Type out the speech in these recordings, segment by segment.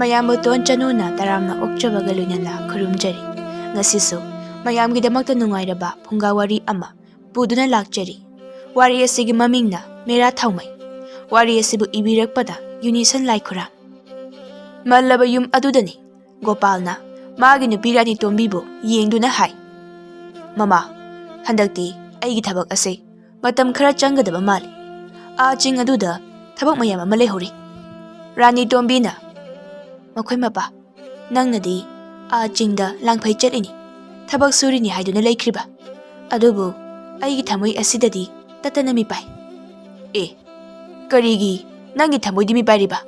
ꯃꯌꯥꯝꯕꯨ ꯇꯣꯟ ꯆꯅꯨꯅ ꯇꯔꯥꯝꯅ ꯑꯣꯛꯆꯕꯒ ꯂꯣꯏꯅꯅ ꯈꯨꯔꯨꯝꯖꯔꯤ꯫ ꯉꯁꯤꯁꯨ ꯃꯌꯥꯝꯒꯤꯗꯃꯛꯇ ꯅꯨꯡꯉꯥꯏꯔꯕ ꯐꯨꯡꯒꯥ ꯋꯥꯔꯤ ꯑꯃ ꯄꯨꯗꯨꯅ ꯂꯥꯛꯆꯔꯤ꯫ ꯋꯥꯔꯤ ꯑꯁꯤꯒꯤ ꯃꯃꯤꯡꯅ ꯃꯦꯔꯥ ꯊꯥꯎꯃꯩ꯫ ꯋꯥꯔꯤ ꯑꯁꯤꯕꯨ ꯏꯕꯤꯔꯛꯄꯗ ꯌꯨꯅꯤꯁꯟ ꯂꯥꯏꯈꯨꯔꯥꯝ꯫ ꯃꯜꯂꯕ ꯌꯨꯝ ꯑꯗꯨꯗꯅꯤ ꯒꯣꯄꯥꯜꯅ ꯃꯥꯒꯤ ꯅꯨꯄꯤ ꯔꯥꯅꯤ ꯇꯣꯝꯕꯤꯕꯨ ꯌꯦꯡꯗꯨꯅ ꯍꯥꯏ, "ꯃꯃꯥ, ꯍꯟꯗꯛꯇꯤ ꯑꯩꯒꯤ ꯊꯕꯛ ꯑꯁꯤ ꯃꯇꯝ ꯈꯔ ꯆꯪꯒꯗꯕ ꯃꯥꯜꯂꯤ꯫ ꯆꯤꯡ ꯑꯗꯨꯗ ꯊꯕꯛ ꯃꯌꯥꯝ ꯑꯃ ꯂꯩꯍꯧꯔꯤ." ꯔꯥꯅꯤ ꯇꯣꯝꯕꯤꯅ, "ꯃꯈꯣꯏ ꯃꯄꯥ, ꯅꯪꯅꯗꯤ ꯆꯤꯡꯗ ꯂꯥꯡꯐꯩ ꯆꯠꯂꯤꯅꯤ, ꯊꯕꯛ ꯁꯨꯔꯤꯅꯤ ꯍꯥꯏꯗꯨꯅ ꯂꯩꯈ꯭ꯔꯤꯕ, ꯑꯗꯨꯕꯨ ꯑꯩꯒꯤ ꯊꯃꯣꯏ ꯑꯁꯤꯗꯗꯤ ꯇꯠꯇꯅ ꯃꯤꯄꯥꯏ." "ꯀꯔꯤꯒꯤ ꯅꯪꯒꯤ ꯊꯃꯣꯏꯗꯤ ꯃꯤꯄꯥꯏꯔꯤꯕ?"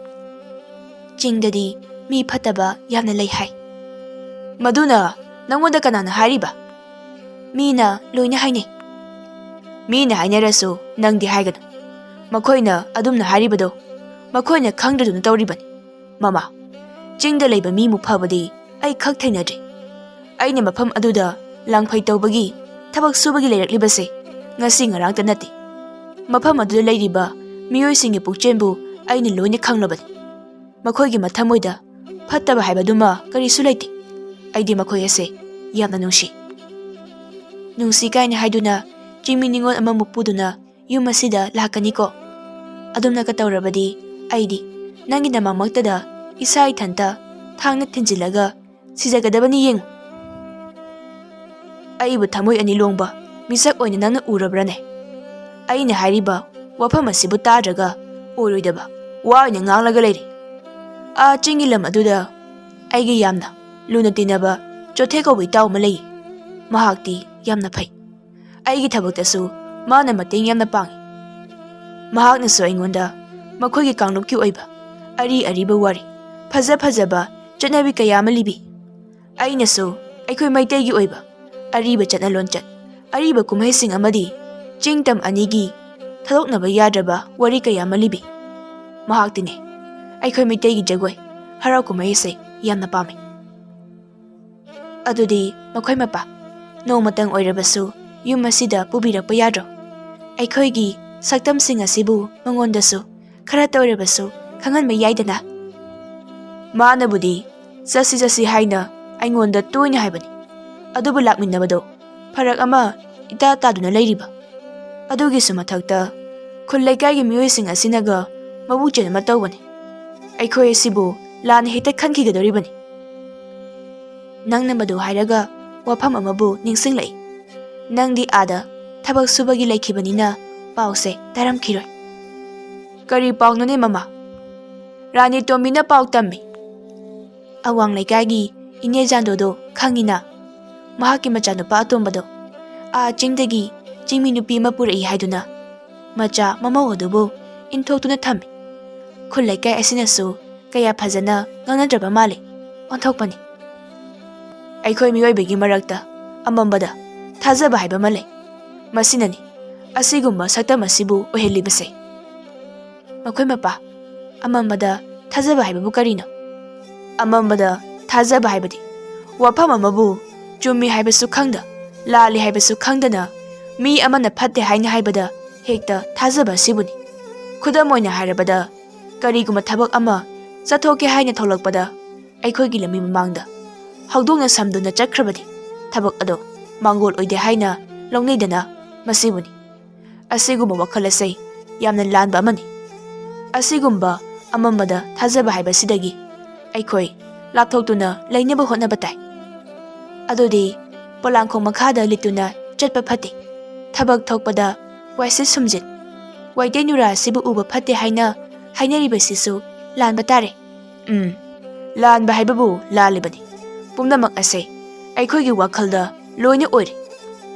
"ꯆꯤꯡꯗꯗꯤ ꯃꯤ ꯐꯠꯇꯕ ꯌꯥꯝꯅ ꯂꯩ ꯍꯥꯏ." "ꯃꯗꯨꯅ ꯅꯪꯉꯣꯟꯗ ꯀꯅꯥꯅ ꯍꯥꯏꯔꯤꯕ?" "ꯃꯤꯅ ꯂꯣꯏꯅ ꯍꯥꯏꯅꯩ." "ꯃꯤꯅ ꯍꯥꯏꯅꯔꯁꯨ ꯅꯪꯗꯤ ꯍꯥꯏꯒꯅꯨ꯫ ꯃꯈꯣꯏꯅ ꯑꯗꯨꯝꯅ ꯍꯥꯏꯔꯤꯕꯗꯣ ꯃꯈꯣꯏꯅ ꯈꯪꯗ꯭ꯔꯗꯨꯅ ꯇꯧꯔꯤꯕꯅꯤ꯫ ꯃꯃꯥ, ꯆꯤꯡꯗ ꯂꯩꯕ ꯃꯤꯃꯨꯛ ꯐꯕꯗꯤ ꯑꯩ ꯈꯛ ꯊꯦꯡꯅꯗ꯭ꯔꯤ꯫ ꯑꯩꯅ ꯃꯐꯝ ꯑꯗꯨꯗ ꯂꯥꯡꯐꯩ ꯇꯧꯕꯒꯤ ꯊꯕꯛ ꯁꯨꯕꯒꯤ ꯂꯩꯔꯛꯂꯤꯕꯁꯦ ꯉꯁꯤ ꯉꯔꯥꯡꯇ ꯅꯠꯇꯦ꯫ ꯃꯐꯝ ꯑꯗꯨꯗ ꯂꯩꯔꯤꯕ ꯃꯤꯑꯣꯏꯁꯤꯡꯒꯤ ꯄꯨꯛꯆꯦꯟꯕꯨ ꯑꯩꯅ ꯂꯣꯏꯅ ꯈꯪꯂꯕꯅꯤ꯫ ꯃꯈꯣꯏꯒꯤ ꯃꯊꯃꯣꯏꯗ ꯐꯠꯇꯕ ꯍꯥꯏꯕꯗꯨꯃ ꯀꯔꯤꯁꯨ ꯂꯩꯇꯦ꯫ ꯑꯩꯗꯤ ꯃꯈꯣꯏ ꯑꯁꯦ ꯌꯥꯝꯅ ꯅꯨꯡꯁꯤ." "ꯅꯨꯡꯁꯤ ꯀꯥꯏꯅ ꯍꯥꯏꯗꯨꯅ ꯆꯤꯡꯃꯤ ꯅꯤꯉꯣꯜ ꯑꯃꯃꯨꯛ ꯄꯨꯗꯨꯅ ꯌꯨꯝ ꯑꯁꯤꯗ ꯂꯥꯛꯀꯅꯤꯀꯣ? ꯑꯗꯨꯝꯅꯒ ꯇꯧꯔꯕꯗꯤ ꯑꯩꯗꯤ ꯅꯪꯒꯤ ꯅꯃꯛꯃꯛꯇꯗ ꯏꯁꯥ ꯏꯊꯟꯇ ꯊꯥꯡꯅ ꯊꯤꯟꯖꯤꯜꯂꯒ ꯁꯤꯖꯒꯗꯕꯅꯤ ꯌꯦꯡꯉꯨ." "ꯑꯩꯕꯨ ꯊꯃꯣꯏ ꯑꯅꯤ ꯂꯣꯡꯕ ꯃꯤꯁꯛ ꯑꯣꯏꯅ ꯅꯪꯅ ꯎꯔꯕ꯭ꯔꯅꯦ? ꯑꯩꯅ ꯍꯥꯏꯔꯤꯕ ꯋꯥꯐꯝ ꯑꯁꯤꯕꯨ ꯇꯥꯗ꯭ꯔꯒ ꯑꯣꯏꯔꯣꯏꯗꯕ ꯋꯥ ꯑꯣꯏꯅ ꯉꯥꯡꯂꯒ ꯂꯩꯔꯤ꯫ ꯆꯤꯡꯒꯤ ꯂꯝ ꯑꯗꯨꯗ ꯑꯩꯒꯤ ꯌꯥꯝꯅ ꯂꯨꯅ ꯇꯤꯟꯅꯕ ꯆꯣꯊꯦ ꯀꯧꯕ ꯏꯇꯥꯎ ꯑꯃ ꯂꯩꯌꯦ꯫ ꯃꯍꯥꯛꯇꯤ ꯌꯥꯝꯅ ꯐꯩ꯫ ꯑꯩꯒꯤ ꯊꯕꯛꯇꯁꯨ ꯃꯥꯅ ꯃꯇꯦꯡ ꯌꯥꯝꯅ ꯄꯥꯡꯉꯤ꯫ ꯃꯍꯥꯛꯅꯁꯨ ꯑꯩꯉꯣꯟda ꯃꯈꯣꯏꯒꯤ ꯀꯥꯡꯂꯨꯞꯀꯤ ꯑꯣꯏꯕ ꯑꯔꯤ ꯑꯔꯤꯕ ꯋꯥꯔꯤ, ꯐꯖ ꯐꯖꯕ ꯆꯠꯅꯕꯤ ꯀꯌꯥ ꯑꯃ ꯂꯤꯕꯤ꯫ ꯑꯩꯅꯁꯨ ꯑꯩꯈꯣꯏ ꯃꯩꯇꯩꯒꯤ ꯑꯣꯏꯕ ꯑꯔꯤꯕ ꯆꯠꯅ ꯂꯣꯟꯆꯠ, ꯑꯔꯤꯕ ꯀꯨꯝꯍꯩꯁꯤꯡ ꯑꯃꯗꯤ ꯆꯤꯡꯇꯝ ꯑꯅꯤꯒꯤ ꯊꯥꯗꯣꯛꯅꯕ ꯌꯥꯗ꯭ꯔꯕ ꯋꯥꯔꯤ ꯀꯌꯥ ꯑꯃ ꯂꯤꯕꯤ꯫ ꯃꯍꯥꯛꯇꯤꯅꯦ ꯑꯩꯈꯣꯏ ꯃꯩꯇꯩꯒꯤ ꯖꯒꯣꯏ, ꯍꯔꯥꯎ ꯀꯨꯝꯍꯩ ꯑꯁꯦ ꯌꯥꯝꯅ ꯄꯥꯝꯃꯤ꯫ ꯑꯗꯨꯗꯤ ꯃꯈꯣꯏ ꯃꯄꯥ, ꯅꯣꯡꯃꯇꯪ ꯑꯣꯏꯔꯕꯁꯨ ꯌꯨꯝ ꯑꯁꯤꯗ ꯄꯨꯕꯤꯔꯛꯄ ꯌꯥꯗ꯭ꯔꯣ? ꯑꯩꯈꯣꯏꯒꯤ ꯁꯛꯇꯝꯁꯤꯡ ꯑꯁꯤꯕꯨ ꯃꯉꯣꯟꯗꯁꯨ ꯈꯔ ꯇꯧꯔꯕꯁꯨ ꯈꯪꯍꯟꯕ ꯌꯥꯏꯗꯅ." "ꯃꯥꯅꯕꯨꯗꯤ ꯆꯠꯁꯤ ꯆꯠꯁꯤ ꯍꯥꯏꯅ ꯑꯩꯉꯣꯟꯗ ꯇꯣꯏꯅ ꯍꯥꯏꯕꯅꯤ, ꯑꯗꯨꯕꯨ ꯂꯥꯛꯃꯤꯟꯅꯕꯗꯣ ꯐꯔꯛ ꯑꯃ ꯏꯇꯥ ꯇꯥꯗꯨꯅ ꯂꯩꯔꯤꯕ꯫ ꯑꯗꯨꯒꯤꯁꯨ ꯃꯊꯛꯇ ꯈꯨꯜ ꯂꯩꯀꯥꯏꯒꯤ ꯃꯤꯑꯣꯏꯁꯤꯡ ꯑꯁꯤꯅꯒ ꯃꯕꯨꯛꯆꯦꯜ ꯑꯃ ꯇꯧꯕꯅꯤ꯫ ꯑꯩꯈꯣꯏ ꯑꯁꯤꯕꯨ ꯂꯥꯟꯅ ꯍꯦꯛꯇ ꯈꯟꯈꯤꯒꯗꯧꯔꯤꯕꯅꯤ." "ꯅꯪꯅ ꯃꯗꯨ ꯍꯥꯏꯔꯒ ꯋꯥꯐꯝ ꯑꯃꯕꯨ ꯅꯤꯡꯁꯤꯡꯂꯛꯏ꯫ ꯅꯪꯗꯤ ꯑꯥꯗ ꯊꯕꯛ ꯁꯨꯕꯒꯤ ꯂꯩꯈꯤꯕꯅꯤꯅ ꯄꯥꯎꯁꯦ ꯇꯥꯔꯝꯈꯤꯔꯣꯏ." "ꯀꯔꯤ ꯄꯥꯎꯅꯣꯅꯦ ꯃꯃꯥ?" "ꯔꯥꯅꯤ ꯇꯣꯝꯕꯤꯅ ꯄꯥꯎ ꯇꯝꯃꯤ꯫ ꯑꯋꯥꯡ ꯂꯩꯀꯥꯏꯒꯤ ꯏꯅꯦ ꯖꯥꯟꯗꯣꯗꯣ ꯈꯪꯉꯤꯅ? ꯃꯍꯥꯛꯀꯤ ꯃꯆꯥꯅꯨꯄꯥ ꯑꯇꯣꯝꯕꯗꯣ ꯆꯤꯡꯗꯒꯤ ꯆꯤꯡꯃꯤ ꯅꯨꯄꯤ ꯑꯃ ꯄꯨꯔꯛꯏ ꯍꯥꯏꯗꯨꯅ ꯃꯆꯥ ꯃꯃꯧ ꯑꯗꯨꯕꯨ ꯏꯟꯊꯣꯛꯇꯨꯅ ꯊꯝꯃꯤ꯫ ꯈꯨꯜ ꯂꯩꯀꯥꯏ ꯑꯁꯤꯅꯁꯨ ꯀꯌꯥ ꯐꯖꯅ ꯉꯥꯡꯅꯗ꯭ꯔꯕ ꯃꯥꯜꯂꯤ, ꯑꯣꯟꯊꯣꯛꯄꯅꯤ꯫ ꯑꯩꯈꯣꯏ ꯃꯤꯑꯣꯏꯕꯒꯤ ꯃꯔꯛꯇ ꯑꯃꯝꯕꯗ ꯊꯥꯖꯕ ꯍꯥꯏꯕ ꯑꯃ ꯂꯩ꯫ ꯃꯁꯤꯅꯅꯤ ꯑꯁꯤꯒꯨꯝꯕ ꯁꯛꯇꯝ ꯑꯁꯤꯕꯨ ꯑꯣꯏꯍꯜꯂꯤꯕꯁꯦ." "ꯃꯈꯣꯏ ꯃꯄꯥ, ꯑꯃꯝꯕꯗ ꯊꯥꯖꯕ ꯍꯥꯏꯕꯕꯨ ꯀꯔꯤꯅꯣ?" "ꯑꯃꯝꯕꯗ ꯊꯥꯖꯕ ꯍꯥꯏꯕꯗꯤ ꯋꯥꯐꯝ ꯑꯃꯕꯨ ꯆꯨꯝꯃꯤ ꯍꯥꯏꯕꯁꯨ ꯈꯪꯗ, ꯂꯥꯜꯂꯤ ꯍꯥꯏꯕꯁꯨ ꯈꯪꯗꯅ ꯃꯤ ꯑꯃꯅ ꯐꯠꯇꯦ ꯍꯥꯏꯅ ꯍꯥꯏꯕꯗ ꯍꯦꯛꯇ ꯊꯥꯖꯕ ꯑꯁꯤꯕꯨꯅꯤ꯫ ꯈꯨꯗꯝ ꯑꯣꯏꯅ ꯍꯥꯏꯔꯕꯗ ꯀꯔꯤꯒꯨꯝꯕ ꯊꯕꯛ ꯑꯃ ꯆꯠꯊꯣꯛꯀꯦ ꯍꯥꯏꯅ ꯊꯣꯛꯂꯛꯄꯗ ꯑꯩꯈꯣꯏꯒꯤ ꯂꯝꯕꯤ ꯃꯃꯥꯡꯗ ꯍꯧꯗꯣꯡꯅ ꯁꯝꯗꯨꯅ ꯆꯠꯈ꯭ꯔꯕꯗꯤ ꯊꯕꯛ ꯑꯗꯣ ꯃꯥꯡꯒꯣꯜ ꯑꯣꯏꯗꯦ ꯍꯥꯏꯅ ꯂꯧꯅꯩꯗꯅ, ꯃꯁꯤꯕꯨꯅꯤ꯫ ꯑꯁꯤꯒꯨꯝꯕ ꯋꯥꯈꯜ ꯑꯁꯤ ꯌꯥꯝꯅ ꯂꯥꯟꯕ ꯑꯃꯅꯤ꯫ ꯑꯁꯤꯒꯨꯝꯕ ꯑꯃꯝꯕꯗ ꯊꯥꯖꯕ ꯍꯥꯏꯕꯁꯤꯗꯒꯤ ꯑꯩꯈꯣꯏ ꯂꯥꯞꯊꯣꯛꯇꯨꯅ ꯂꯩꯅꯕ ꯍꯣꯠꯅꯕ ꯇꯥꯏ꯫ ꯑꯗꯨꯗꯤ ꯄꯣꯂꯥꯡꯈꯣꯡ ꯃꯈꯥꯗ ꯂꯤꯠꯇꯨꯅ ꯆꯠꯄ ꯐꯠꯇꯦ, ꯊꯕꯛ ꯊꯣꯛꯄꯗ ꯋꯥꯏꯁꯤꯠ ꯁꯨꯝꯖꯤꯠ, ꯋꯥꯏꯇꯩ ꯅꯨꯔꯥ ꯑꯁꯤꯕꯨ ꯎꯕ ꯐꯠꯇꯦ ꯍꯥꯏꯅ ꯍꯥꯏꯅꯔꯤꯕꯁꯤꯁꯨ ꯂꯥꯟꯕ ꯇꯥꯔꯦ." "ꯂꯥꯟꯕ ꯍꯥꯏꯕꯕꯨ ꯂꯥꯜꯂꯤꯕꯅꯤ꯫ ꯄꯨꯝꯅꯃꯛ ꯑꯁꯦ ꯑꯩꯈꯣꯏꯒꯤ ꯋꯥꯈꯜꯗ ꯂꯣꯏꯅ ꯑꯣꯏꯔꯤ꯫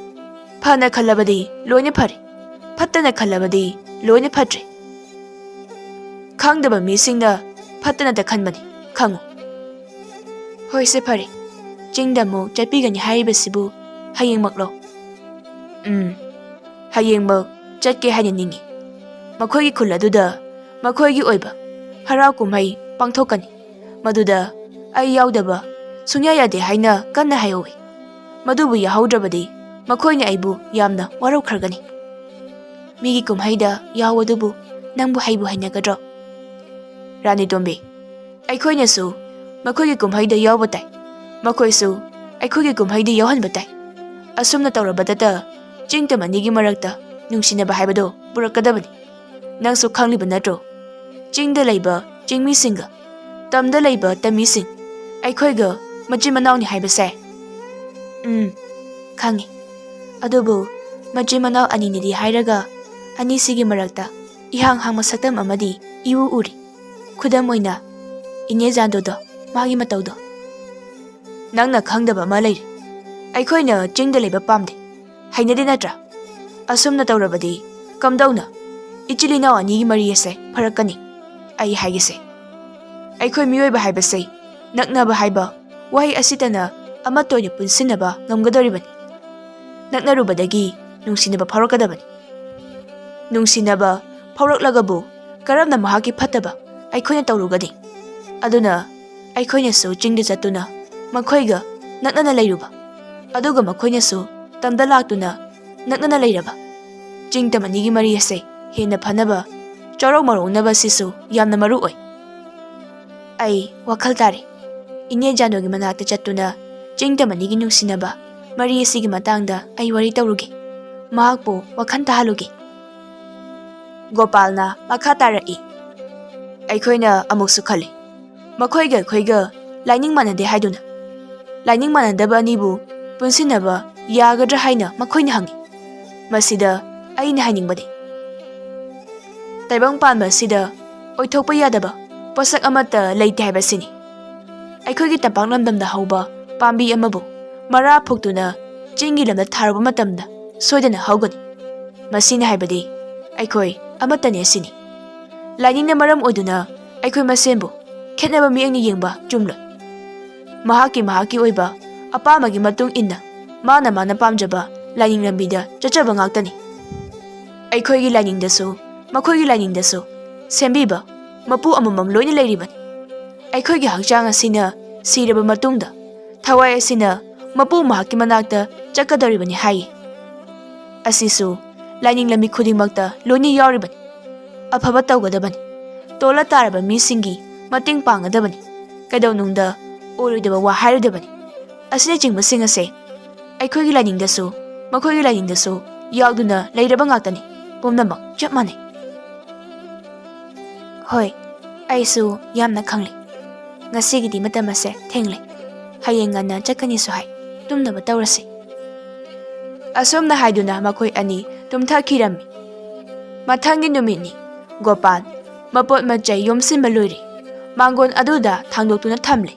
ꯐꯅ ꯈꯜꯂꯕꯗꯤ ꯂꯣꯏꯅ ꯐꯔꯤ, ꯐꯠꯇꯅ ꯈꯜꯂꯕꯗꯤ ꯂꯣꯏꯅ ꯐꯠꯇ꯭ꯔꯦ꯫ ꯈꯪꯗꯕ ꯃꯤꯁꯤꯡꯅ ꯐꯠꯇꯅꯇ ꯈꯟꯕꯅꯤ, ꯈꯪꯉꯨ." "ꯍꯣꯏꯁꯦ ꯐꯔꯦ, ꯆꯤꯡꯗ ꯑꯃꯨꯛ ꯆꯠꯄꯤꯒꯅꯤ ꯍꯥꯏꯔꯤꯕꯁꯤꯕꯨ ꯍꯌꯦꯡꯃꯛꯂꯣ?" "ꯍꯌꯦꯡꯃꯛ ꯆꯠꯀꯦ ꯍꯥꯏꯅ ꯅꯤꯡꯉꯤ꯫ ꯃꯈꯣꯏꯒꯤ ꯈꯨꯜ ꯑꯗꯨꯗ ꯃꯈꯣꯏꯒꯤ ꯑꯣꯏꯕ ꯍꯔꯥꯎ ꯀꯨꯝꯍꯩ ꯄꯥꯡꯊꯣꯛꯀꯅꯤ, ꯃꯗꯨꯗ ꯑꯩ ꯌꯥꯎꯗꯕ ꯁꯨꯡꯌꯥ ꯌꯥꯗꯦ ꯍꯥꯏꯅ ꯀꯟꯅ ꯍꯥꯏꯍꯧꯏ꯫ ꯃꯗꯨꯕꯨ ꯌꯥꯍꯧꯗ꯭ꯔꯕꯗꯤ ꯃꯈꯣꯏꯅ ꯑꯩꯕꯨ ꯌꯥꯝꯅ ꯋꯥꯔꯧꯈ꯭ꯔꯒꯅꯤ꯫ ꯃꯤꯒꯤ ꯀꯨꯝꯍꯩꯗ ꯌꯥꯎꯕꯗꯨꯕꯨ ꯅꯪꯕꯨ ꯍꯩꯕꯨ ꯍꯩꯅꯒꯗ꯭ꯔꯣ?" "ꯔꯥꯅꯤ ꯇꯣꯝꯕꯤ, ꯑꯩꯈꯣꯏꯅꯁꯨ ꯃꯈꯣꯏꯒꯤ ꯀꯨꯝꯍꯩꯗ ꯌꯥꯎꯕ ꯇꯥꯏ, ꯃꯈꯣꯏꯁꯨ ꯑꯩꯈꯣꯏꯒꯤ ꯀꯨꯝꯍꯩꯗ ꯌꯥꯎꯍꯟꯕ ꯇꯥꯏ꯫ ꯑꯁꯨꯝꯅ ꯇꯧꯔꯕꯗꯇ ꯆꯤꯡꯇꯝ ꯑꯅꯤꯒꯤ ꯃꯔꯛꯇ ꯅꯨꯡꯁꯤꯅꯕ ꯍꯥꯏꯕꯗꯣ ꯄꯨꯔꯛꯀꯗꯕꯅꯤ꯫ ꯅꯪꯁꯨ ꯈꯪꯂꯤꯕ ꯅꯠꯇ꯭ꯔꯣ? ꯆꯤꯡꯗ ꯂꯩꯕ ꯆꯤꯡꯃꯤꯁꯤꯡꯒ ꯇꯝꯗ ꯂꯩꯕ ꯇꯝꯃꯤꯁꯤꯡ ꯑꯩꯈꯣꯏꯒ ꯃꯆꯤꯟ ꯃꯅꯥꯎꯅꯤ ꯍꯥꯏꯕꯁꯦ꯫ ꯈꯪꯉꯤ꯫ ꯑꯗꯨꯕꯨ ꯃꯆꯤꯟ ꯃꯅꯥꯎ ꯑꯅꯤꯅꯤꯗꯤ ꯍꯥꯏꯔꯒ ꯑꯅꯤꯁꯤꯒꯤ ꯃꯔꯛꯇ ꯏꯍꯥꯡ ꯍꯥꯡꯕ ꯁꯛꯇꯝ ꯑꯃꯗꯤ ꯏꯎ ꯎꯔꯤ꯫ ꯈꯨꯗꯝ ꯑꯣꯏꯅ ꯏꯅꯦ ꯖꯥꯟꯗꯣꯗꯣ, ꯃꯥꯒꯤ ꯃꯇꯧꯗꯣ꯫ ꯅꯪꯅ ꯈꯪꯗꯕ ꯑꯃ ꯂꯩꯔꯤ꯫ ꯑꯩꯈꯣꯏꯅ ꯆꯤꯡꯗ ꯂꯩꯕ ꯄꯥꯝꯗꯦ, ꯍꯩꯅꯗꯦ ꯅꯠꯇ꯭ꯔꯥ? ꯑꯁꯨꯝꯅ ꯇꯧꯔꯕꯗꯤ ꯀꯝꯗꯧꯅ ꯏꯆꯤꯜ ꯏꯅꯥꯎ ꯑꯅꯤꯒꯤ ꯃꯔꯤ ꯑꯁꯦ ꯐꯔꯛꯀꯅꯤ? ꯑꯩ ꯍꯥꯏꯒꯦꯁꯦ, ꯑꯩꯈꯣꯏ ꯃꯤꯑꯣꯏꯕ ꯍꯥꯏꯕꯁꯦ ꯅꯛꯅꯕ ꯍꯥꯏꯕ ꯋꯥꯍꯩ ꯑꯁꯤꯇꯅ ꯑꯃꯠꯇ ꯑꯣꯏꯅ ꯄꯨꯟꯁꯤꯟꯅꯕ ꯉꯝꯒꯗꯧꯔꯤꯕꯅꯤ꯫ ꯅꯛꯅꯔꯨꯕꯗꯒꯤ ꯅꯨꯡꯁꯤꯅꯕ ꯐꯥꯎꯔꯛꯀꯗꯕꯅꯤ꯫ ꯅꯨꯡꯁꯤꯅꯕ ꯐꯥꯎꯔꯛꯂꯒꯕꯨ ꯀꯔꯝꯅ ꯃꯍꯥꯛꯀꯤ ꯐꯠꯇꯕ ꯑꯩꯈꯣꯏꯅ ꯇꯧꯔꯨꯒꯅꯤ? ꯑꯗꯨꯅ ꯑꯩꯈꯣꯏꯅꯁꯨ ꯆꯤꯡꯗ ꯆꯠꯇꯨꯅ ꯃꯈꯣꯏꯒ ꯅꯛꯅꯅ ꯂꯩꯔꯨꯕ, ꯑꯗꯨꯒ ꯃꯈꯣꯏꯅꯁꯨ ꯇꯝꯗ ꯂꯥꯛꯇꯨꯅ ꯅꯛꯅꯅ ꯂꯩꯔꯕ꯫ ꯆꯤꯡꯇꯝ ꯑꯅꯤꯒꯤ ꯃꯔꯤ ꯑꯁꯦ ꯍꯦꯟꯅ ꯐꯅꯕ, ꯆꯥꯎꯔꯧ ꯃꯔꯧꯅꯕ ꯑꯁꯤꯁꯨ ꯌꯥꯝꯅ ꯃꯔꯨ ꯑꯣꯏ꯫ ꯑꯩ ꯋꯥꯈꯜ ꯇꯥꯔꯦ꯫ ꯏꯅꯦ ꯖꯥꯟꯗꯣꯒꯤ ꯃꯅꯥꯛꯇ ꯆꯠꯇꯨꯅ ꯆꯤꯡꯇꯝ ꯑꯅꯤꯒꯤ ꯅꯨꯡꯁꯤꯅꯕ ꯃꯔꯤ ꯑꯁꯤꯒꯤ ꯃꯇꯥꯡꯗ ꯑꯩ ꯋꯥꯔꯤ ꯇꯧꯔꯨꯒꯦ, ꯃꯍꯥꯛꯄꯨ ꯋꯥꯈꯜ ꯇꯥꯍꯜꯂꯨꯒꯦ꯫ ꯒꯣꯄꯥꯜꯅ ꯃꯈꯥ ꯇꯥꯔꯛꯏ꯫ ꯑꯩꯈꯣꯏꯅ ꯑꯃꯨꯛꯁꯨ ꯈꯜꯂꯤ, ꯃꯈꯣꯏꯒ ꯑꯩꯈꯣꯏꯒ ꯂꯥꯏꯅꯤꯡ ꯃꯥꯟꯅꯗꯦ ꯍꯥꯏꯗꯨꯅ꯫ ꯂꯥꯏꯅꯤꯡ ꯃꯥꯟꯅꯗꯕ ꯑꯅꯤꯕꯨ ꯄꯨꯟꯁꯤꯟꯅꯕ ꯌꯥꯒꯗ꯭ꯔꯥ ꯍꯥꯏꯅ ꯃꯈꯣꯏꯅ ꯍꯪꯉꯤ꯫ ꯃꯁꯤꯗ ꯑꯩꯅ ꯍꯥꯏꯅꯤꯡꯕꯗꯤ ꯇꯥꯏꯕꯪꯄꯥꯟꯕ ꯑꯁꯤꯗ ꯑꯣꯏꯊꯣꯛꯄ ꯌꯥꯗꯕ ꯄꯣꯠꯁꯛ ꯑꯃꯠꯇ ꯂꯩꯇꯦ ꯍꯥꯏꯕꯁꯤꯅꯤ꯫ ꯑꯩꯈꯣꯏꯒꯤ ꯇꯝꯄꯥꯛ ꯂꯝꯗꯝꯗ ꯍꯧꯕ ꯄꯥꯝꯕꯤ ꯑꯃꯕꯨ ꯃꯔꯥ ꯐꯨꯛꯇꯨꯅ ꯆꯤꯡꯒꯤ ꯂꯝꯗ ꯊꯥꯔꯨꯕ ꯃꯇꯝꯗ ꯁꯣꯏꯗꯅ ꯍꯧꯒꯅꯤ꯫ ꯃꯁꯤꯅ ꯍꯥꯏꯕꯗꯤ ꯑꯩꯈꯣꯏ ꯑꯃꯠꯇꯅꯤ ꯑꯁꯤꯅꯤ꯫ ꯂꯥꯏꯅꯤꯡꯅ ꯃꯔꯝ ꯑꯣꯏꯗꯨꯅ ꯑꯩꯈꯣꯏ ꯃꯁꯦꯟꯕꯨ ꯈꯦꯠꯅꯕ ꯃꯤꯠꯌꯦꯡꯅ ꯌꯦꯡꯕ ꯆꯨꯝꯂꯣꯏ꯫ ꯃꯍꯥꯛꯀꯤ ꯑꯣꯏꯕ ꯑꯄꯥꯝꯕꯒꯤ ꯃꯇꯨꯡ ꯏꯟꯅ ꯃꯥꯅ ꯄꯥꯝꯖꯕ ꯂꯥꯏꯅꯤꯡ ꯂꯝꯕꯤꯗ ꯆꯠꯆꯕ ꯉꯥꯛꯇꯅꯤ꯫ ꯑꯩꯈꯣꯏꯒꯤ ꯂꯥꯏꯅꯤꯡꯗꯁꯨ ꯃꯈꯣꯏꯒꯤ ꯂꯥꯏꯅꯤꯡꯗꯁꯨ ꯁꯦꯝꯕꯤꯕ ꯃꯄꯨ ꯑꯃꯃꯝ ꯂꯣꯏꯅ ꯂꯩꯔꯤꯕꯅꯤ꯫ ꯑꯩꯈꯣꯏꯒꯤ ꯍꯛꯆꯥꯡ ꯑꯁꯤꯅ ꯁꯤꯔꯕ ꯃꯇꯨꯡꯗ ꯊꯋꯥꯏ ꯑꯁꯤꯅ ꯃꯄꯨ ꯃꯍꯥꯛꯀꯤ ꯃꯅꯥꯛꯇ ꯆꯠꯀꯗꯧꯔꯤꯕꯅꯤ ꯍꯥꯏꯌꯦ꯫ ꯑꯁꯤꯁꯨ ꯂꯥꯏꯅꯤꯡ ꯂꯝꯕꯤ ꯈꯨꯗꯤꯡꯃꯛꯇ ꯂꯣꯏꯅ ꯌꯥꯎꯔꯤꯕꯅꯤ꯫ ꯑꯐꯕ ꯇꯧꯒꯗꯕꯅꯤ, ꯇꯣꯜꯂ ꯇꯥꯔꯕ ꯃꯤꯁꯤꯡꯒꯤ ꯃꯇꯦꯡ ꯄꯥꯡꯒꯗꯕꯅꯤ, ꯀꯩꯗꯧꯅꯨꯡꯗ ꯑꯣꯏꯔꯣꯏꯗꯕ ꯋꯥ ꯍꯥꯏꯔꯣꯏꯗꯕꯅꯤ꯫ ꯑꯁꯤꯅꯆꯤꯡꯕꯁꯤꯡ ꯑꯁꯦ ꯑꯩꯈꯣꯏꯒꯤ ꯂꯥꯏꯅꯤꯡꯗꯁꯨ ꯃꯈꯣꯏꯒꯤ ꯂꯥꯏꯅꯤꯡꯗꯁꯨ ꯌꯥꯎꯗꯨꯅ ꯂꯩꯔꯕ ꯉꯥꯛꯇꯅꯤ꯫ ꯄꯨꯝꯅꯃꯛ ꯆꯞ ꯃꯥꯟꯅꯩ꯫ ꯍꯣꯏ, ꯑꯩꯁꯨ ꯌꯥꯝꯅ ꯈꯪꯂꯦ꯫ ꯉꯁꯤꯒꯤꯗꯤ ꯃꯇꯝ ꯑꯁꯦ ꯊꯦꯡꯂꯦ꯫ ꯍꯌꯦꯡ ꯉꯟꯅ ꯆꯠꯀꯅꯤꯁꯨ ꯍꯥꯏ꯫ ꯇꯨꯝꯅꯕ ꯇꯧꯔꯁꯤ꯫ ꯑꯁꯨꯝꯅ ꯍꯥꯏꯗꯨꯅ ꯃꯈꯣꯏ ꯑꯅꯤ ꯇꯨꯝꯊꯈꯤꯔꯝꯃꯤ꯫ ꯃꯊꯪꯒꯤ ꯅꯨꯃꯤꯠꯅꯤ꯫ ꯒꯣꯄꯥꯜ ꯃꯄꯣꯠ ꯃꯆꯩ ꯌꯣꯝꯁꯤꯟꯕ ꯂꯣꯏꯔꯦ꯫ ꯃꯥꯡꯒꯣꯟ ꯑꯗꯨꯗ ꯊꯥꯡꯗꯣꯛꯇꯨꯅ ꯊꯝꯂꯦ꯫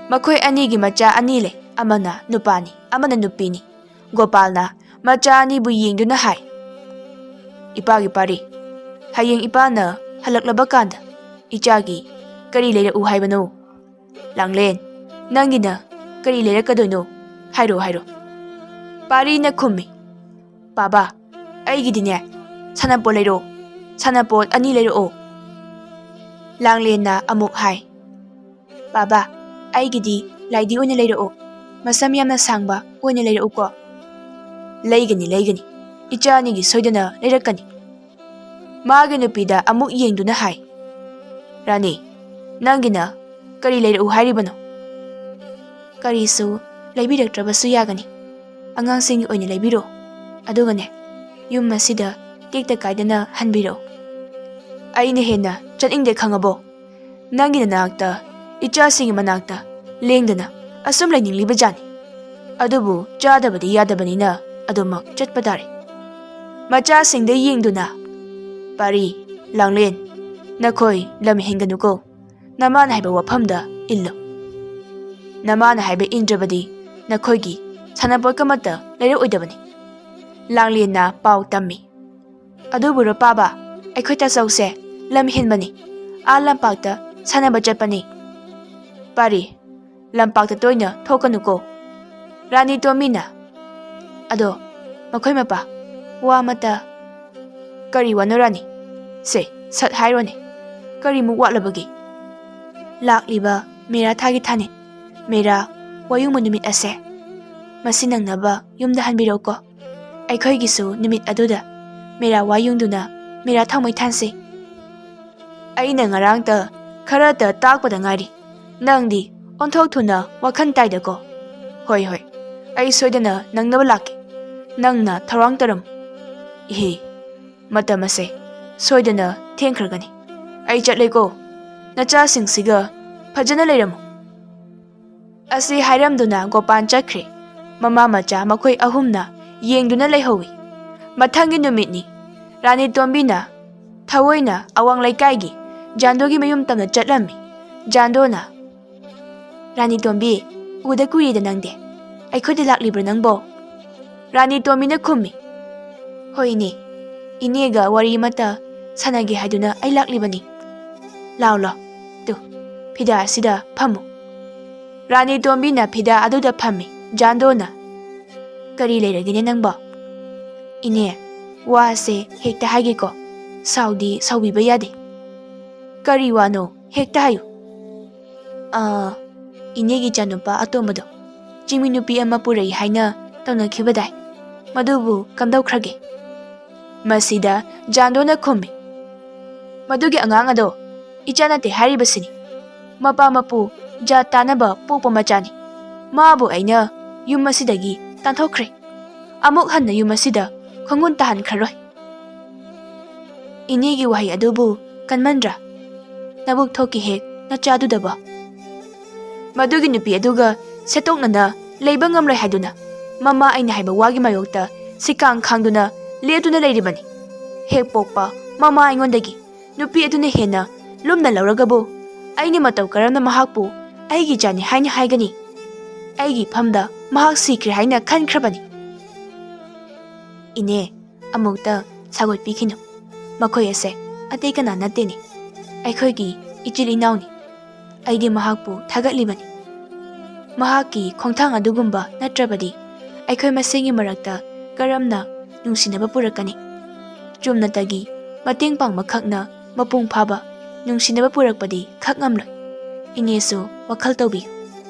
ꯃꯈꯣꯏ ꯑꯅꯤꯒꯤ ꯃꯆꯥ ꯑꯅꯤ ꯂꯩ, ꯑꯃꯅ ꯅꯨꯄꯥꯅꯤ, ꯑꯃꯅ ꯅꯨꯄꯤꯅꯤ꯫ ꯒꯣꯄꯥꯜꯅ ꯃꯆꯥ ꯑꯅꯤꯕꯨ ꯌꯦꯡꯗꯨꯅ ꯍꯥꯏ, ꯏꯄꯥꯒꯤ ꯄꯥꯔꯤ, ꯍꯌꯦꯡ ꯏꯄꯥꯅ ꯍꯜꯂꯛꯂꯕ ꯀꯥꯟꯗ ꯏꯆꯥꯒꯤ ꯀꯔꯤ ꯂꯩꯔꯛꯎ ꯍꯥꯏꯕꯅꯣ? ꯂꯥꯡꯂꯦꯟ, ꯅꯪꯒꯤꯅ ꯀꯔꯤ ꯂꯩꯔꯛꯀꯗꯣꯏꯅꯣ? ꯍꯥꯏꯔꯣ꯫ ꯄꯥꯔꯤꯅ ꯈꯨꯝꯃꯤ, ꯄꯥꯕꯥ, ꯑꯩꯒꯤꯗꯤꯅꯦ ꯁꯥꯅꯄꯣꯠ ꯂꯩꯔꯛꯑꯣ, ꯁꯥꯅꯄꯣꯠ 2 ꯂꯩꯔꯛꯑꯣ꯫ ꯂꯥꯡꯂꯦꯟꯅ ꯑꯃꯨꯛ ꯍꯥꯏ, ꯄꯥꯕꯥ, ꯑꯩꯒꯤꯗꯤ ꯂꯥꯏꯙꯤ ꯑꯣꯏꯅ ꯂꯩꯔꯛꯑꯣ, ꯃꯁꯝ ꯌꯥꯝꯅ ꯁꯥꯡꯕ ꯑꯣꯏꯅ ꯂꯩꯔꯛꯎꯀꯣ꯫ ꯂꯩꯒꯅꯤ, ꯏꯆꯥ ꯑꯅꯤꯒꯤ ꯁꯣꯏꯗꯅ ꯂꯩꯔꯛꯀꯅꯤ꯫ ꯃꯥꯒꯤ ꯅꯨꯄꯤꯗ ꯑꯃꯨꯛ ꯌꯦꯡꯗꯨꯅ ꯍꯥꯏ, ꯔꯥꯅꯤ, ꯅꯪꯒꯤꯅ ꯀꯔꯤ ꯂꯩꯔꯛꯎ ꯍꯥꯏꯔꯤꯕꯅꯣ? ꯀꯔꯤꯁꯨ ꯂꯩꯕꯤꯔꯛꯇ꯭ꯔꯕꯁꯨ ꯌꯥꯒꯅꯤ, ꯑꯉꯥꯡꯁꯤꯡꯒꯤ ꯑꯣꯏꯅ ꯂꯩꯕꯤꯔꯣ, ꯑꯗꯨꯒꯅꯦ ꯌꯨꯝ ꯑꯁꯤꯗ ꯇꯦꯛꯇ ꯀꯥꯏꯗꯅ ꯍꯟꯕꯤꯔꯛꯑꯣ꯫ ꯑꯩꯅ ꯍꯦꯟꯅ ꯆꯠꯅꯤꯡꯗꯦ ꯈꯪꯉꯕꯣ? ꯅꯪꯒꯤ ꯅꯅꯥꯛꯇ, ꯏꯆꯥꯁꯤꯡꯒꯤ ꯃꯅꯥꯛꯇ ꯂꯦꯡꯗꯅ ꯑꯁꯨꯝ ꯂꯩꯅꯤꯡꯂꯤꯕꯖꯥꯠꯅꯤ꯫ ꯑꯗꯨꯕꯨ ꯆꯥꯗꯕꯗꯤ ꯌꯥꯗꯕꯅꯤꯅ ꯑꯗꯨꯃꯛ ꯆꯠꯄ ꯇꯥꯔꯦ꯫ ꯃꯆꯥꯁꯤꯡꯗ ꯌꯦꯡꯗꯨꯅ, ꯄꯥꯔꯤ, ꯂꯥꯡꯂꯦꯟ, ꯅꯈꯣꯏ ꯂꯝ ꯍꯦꯟꯒꯅꯨꯀꯣ, ꯅꯃꯥꯅ ꯍꯥꯏꯕ ꯋꯥꯐꯝꯗ ꯏꯜꯂꯨ꯫ ꯅꯃꯥꯅ ꯍꯥꯏꯕ ꯏꯟꯗ꯭ꯔꯕꯗꯤ ꯅꯈꯣꯏꯒꯤ ꯁꯥꯅꯄꯣꯠ ꯑꯃꯠꯇ ꯂꯩꯔꯛꯑꯣꯏꯗꯕꯅꯤ꯫ ꯂꯥꯡꯂꯦꯟꯅ ꯄꯥꯎ ꯇꯝꯃꯤ꯫ ꯑꯗꯨꯕꯨꯔꯣ ꯄꯥꯕꯥ, ꯑꯩꯈꯣꯏ ꯇꯥꯆꯧꯁꯦ ꯂꯝ ꯍꯦꯟꯕꯅꯤ, ꯂꯝꯄꯥꯛꯇ ꯁꯥꯟꯅꯕ ꯆꯠꯄꯅꯤ꯫ ꯄꯥꯔꯤ, ꯂꯝꯄꯥꯛꯇ ꯇꯣꯏꯅ ꯊꯣꯛꯀꯅꯨꯀꯣ꯫ ꯔꯥꯅꯤ ꯇꯣꯝꯕꯤꯅ, ꯑꯗꯣ ꯃꯈꯣꯏ ꯃꯄꯥ, ꯋꯥ ꯑꯃꯇ꯫ ꯀꯔꯤ ꯋꯥꯅꯣ ꯔꯥꯅꯤ? ꯁꯦ ꯁꯠ ꯍꯥꯏꯔꯣꯅꯦ, ꯀꯔꯤꯃꯨꯛ ꯋꯥꯠꯂꯕꯒꯦ? ꯂꯥꯛꯂꯤꯕ ꯃꯦꯔꯥ ꯊꯥꯒꯤ ꯊꯥꯅꯤꯠ, ꯃꯦꯔꯥ ꯋꯥꯌꯨꯡꯕ ꯅꯨꯃꯤꯠ ꯑꯁꯦ, ꯃꯁꯤ ꯅꯪꯅꯕ ꯌꯨꯝꯗ ꯍꯟꯕꯤꯔꯛꯎꯀꯣ꯫ ꯑꯩꯈꯣꯏꯒꯤꯁꯨ ꯅꯨꯃꯤꯠ ꯑꯗꯨꯗ ꯃꯦꯔꯥ ꯋꯥꯌꯨꯡꯗꯨꯅ ꯃꯦꯔꯥ ꯊꯥꯎꯃꯩ ꯊꯥꯟꯁꯤ꯫ ꯑꯩꯅ ꯉꯔꯥꯡꯇ ꯈꯔꯇ ꯇꯥꯛꯄꯗ ꯉꯥꯏꯔꯤ, ꯅꯪꯗꯤ ꯑꯣꯟꯊꯣꯛ ꯊꯨꯅ ꯋꯥꯈꯜ ꯇꯥꯏꯗꯀꯣ ꯍꯣꯏ ꯍꯣꯏ ꯑꯩ ꯁꯣꯏꯗꯅ ꯅꯪꯅꯕ ꯂꯥꯛꯀꯦ ꯅꯪꯅ ꯊꯧꯔꯥꯡ ꯇꯧꯔꯝꯃꯨ ꯏꯍꯦ ꯃꯇꯝ ꯑꯁꯦ ꯁꯣꯏꯗꯅ ꯊꯦꯡꯈ꯭ꯔꯒꯅꯤ ꯑꯩ ꯆꯠꯂꯦꯀꯣ ꯅꯆꯥꯁꯤꯡꯁꯤꯒ ꯐꯖꯅ ꯂꯩꯔꯝꯃꯨ ꯑꯁꯤ ꯍꯥꯏꯔꯝꯗꯨꯅ ꯒꯣꯄꯥꯟ ꯆꯠꯈ꯭ꯔꯦ ꯃꯃꯥ ꯃꯆꯥ ꯃꯈꯣꯏ ꯑꯍꯨꯝꯅ ꯌꯦꯡꯗꯨꯅ ꯂꯩꯍꯧꯏ ꯃꯊꯪꯒꯤ ꯅꯨꯃꯤꯠꯅꯤ ꯔꯥꯅꯤ ꯇꯣꯝꯕꯤꯅ ꯊꯑꯣꯏꯅ ꯑꯋꯥꯡ ꯂꯩꯀꯥꯏꯒꯤ ꯖꯥꯟꯗꯣꯒꯤ ꯃꯌꯨꯝ ꯇꯝꯅ ꯆꯠꯂꯝꯃꯤ ꯖꯥꯟꯗꯣꯅ ꯔꯥꯅꯤ ꯇꯣꯝꯕꯤ ꯎꯗ ꯀꯨꯏꯔꯦꯗ ꯅꯪꯗꯦ ꯑꯩꯈꯣꯏꯗ ꯂꯥꯛꯂꯤꯕ꯭ꯔꯥ ꯅꯪꯕꯣ ꯔꯥꯅꯤ ꯇꯣꯝꯕꯤꯅ ꯈꯨꯝꯃꯤ ꯍꯣꯏ ꯏꯅꯦ ꯏꯅꯦꯒ ꯋꯥꯔꯤ ꯑꯃꯠꯇ ꯁꯥꯟꯅꯒꯦ ꯍꯥꯏꯗꯨꯅ ꯑꯩ ꯂꯥꯛꯂꯤꯕꯅꯤ ꯂꯥꯎ ꯂꯥꯎ ꯇꯨ ꯐꯤꯗꯥ ꯑꯁꯤꯗ ꯐꯝꯃꯨ ꯔꯥꯅꯤ ꯇꯣꯝꯕꯤꯅ ꯐꯤꯗꯥ ꯑꯗꯨꯗ ꯐꯝꯃꯤ ꯖꯥꯟꯗꯣꯅ ꯀꯔꯤ ꯂꯩꯔꯒꯦꯅꯦ ꯅꯪꯕꯣ ꯏꯅꯦ ꯋꯥꯁꯦ ꯍꯦꯛꯇ ꯍꯥꯏꯒꯦꯀꯣ ꯁꯥꯎꯗꯤ ꯁꯥꯎꯕꯤꯕ ꯌꯥꯗꯦ ꯀꯔꯤ ꯋꯥꯅꯣ ꯍꯦꯛꯇ ꯍꯥꯏꯌꯨ ꯏꯅꯦꯒꯤ ꯏꯆꯥꯅꯨꯄꯥ ꯑꯇꯣꯝꯕꯗꯣ ꯆꯤꯡꯃꯤ ꯅꯨꯄꯤ ꯑꯃ ꯄꯨꯔꯛꯏ ꯍꯥꯏꯅ ꯇꯧꯅꯈꯤꯕꯗꯥꯏ ꯃꯗꯨꯕꯨ ꯀꯝꯗꯧꯈ꯭ꯔꯒꯦ ꯃꯁꯤꯗ ꯖꯥꯟꯗꯣꯅ ꯈꯨꯝꯃꯤ ꯃꯗꯨꯒꯤ ꯑꯉꯥꯡ ꯑꯗꯣ ꯏꯆꯥ ꯅꯠꯇꯦ ꯍꯥꯏꯔꯤꯕꯁꯤꯅꯤ ꯃꯄꯥ ꯃꯄꯨ ꯖꯥꯠ ꯇꯥꯅꯕ ꯄꯣꯛꯄ ꯃꯆꯥꯅꯤ ꯃꯥꯕꯨ ꯑꯩꯅ ꯌꯨꯝ ꯑꯁꯤꯗꯒꯤ ꯇꯥꯟꯊꯣꯛꯈ꯭ꯔꯦ ꯑꯃꯨꯛ ꯍꯟꯅ ꯌꯨꯝ ꯑꯁꯤꯗ ꯈꯣꯡꯒꯨꯟ ꯇꯥꯍꯟꯈ꯭ꯔꯔꯣꯏ ꯏꯅꯦꯒꯤ ꯋꯥꯍꯩ ꯑꯗꯨꯕꯨ ꯀꯟꯃꯟꯗ꯭ꯔꯥ ꯅꯕꯨꯛ ꯊꯣꯛꯀꯤ ꯍꯦꯛ ꯅꯆꯥꯗꯨꯗꯕ ꯃꯗꯨꯒꯤ ꯅꯨꯄꯤ ꯑꯗꯨꯒ ꯁꯦꯠꯇꯣꯛꯅꯅ ꯂꯩꯕ ꯉꯝꯂꯣꯏ ꯍꯥꯏꯗꯨꯅ ꯃꯃꯥ ꯑꯩꯅ ꯍꯥꯏꯕ ꯋꯥꯒꯤ ꯃꯥꯌꯣꯛꯇ ꯁꯤꯀꯥꯡ ꯈꯥꯡꯗꯨꯅ ꯂꯦꯞꯇꯨꯅ ꯂꯩꯔꯤꯕꯅꯤ ꯍꯦꯛ ꯄꯣꯛꯄ ꯃꯃꯥ ꯑꯩꯉꯣꯟꯗꯒꯤ ꯅꯨꯄꯤ ꯑꯗꯨꯅ ꯍꯦꯟꯅ ꯂꯨꯝꯅ ꯂꯧꯔꯒꯕꯨ ꯑꯩꯅ ꯃꯇꯧ ꯀꯔꯝꯅ ꯃꯍꯥꯛꯄꯨ ꯑꯩꯒꯤ ꯏꯆꯥꯅꯤ ꯍꯥꯏꯅ ꯍꯥꯏꯒꯅꯤ ꯑꯩꯒꯤ ꯐꯝꯗ ꯃꯍꯥꯛ ꯁꯤꯈ꯭ꯔꯦ ꯍꯥꯏꯅ ꯈꯟꯈ꯭ꯔꯕꯅꯤ ꯏꯅꯦ ꯑꯃꯨꯛꯇ ꯁꯥꯒꯣꯠꯄꯤꯈꯤꯅꯨ ꯃꯈꯣꯏ ꯑꯁꯦ ꯑꯇꯩ ꯀꯅꯥ ꯅꯠꯇꯦꯅꯦ ꯑꯩꯈꯣꯏꯒꯤ ꯏꯆꯤꯜ ꯏꯅꯥꯎꯅꯤ ꯑꯩꯗꯤ ꯃꯍꯥꯛꯄꯨ ꯊꯥꯒꯠꯂꯤꯕꯅꯤ ꯃꯍꯥꯛꯀꯤ ꯈꯣꯡꯊꯥꯡ ꯑꯗꯨꯒꯨꯝꯕ ꯅꯠꯇ꯭ꯔꯕꯗꯤ ꯑꯩꯈꯣꯏ ꯃꯁꯦꯟꯒꯤ ꯃꯔꯛꯇ ꯀꯔꯝꯅ ꯅꯨꯡꯁꯤꯅꯕ ꯄꯨꯔꯛꯀꯅꯤ ꯆꯨꯝꯅꯇꯒꯤ ꯃꯇꯦꯡ ꯄꯥꯡꯕꯈꯛꯅ ꯃꯄꯨꯡ ꯐꯥꯕ ꯅꯨꯡꯁꯤꯅꯕ ꯄꯨꯔꯛꯄꯗꯤ ꯈꯛ ꯉꯝꯂꯣꯏ ꯏꯅꯦꯁꯨ ꯋꯥꯈꯜ ꯇꯧꯕꯤꯌꯨ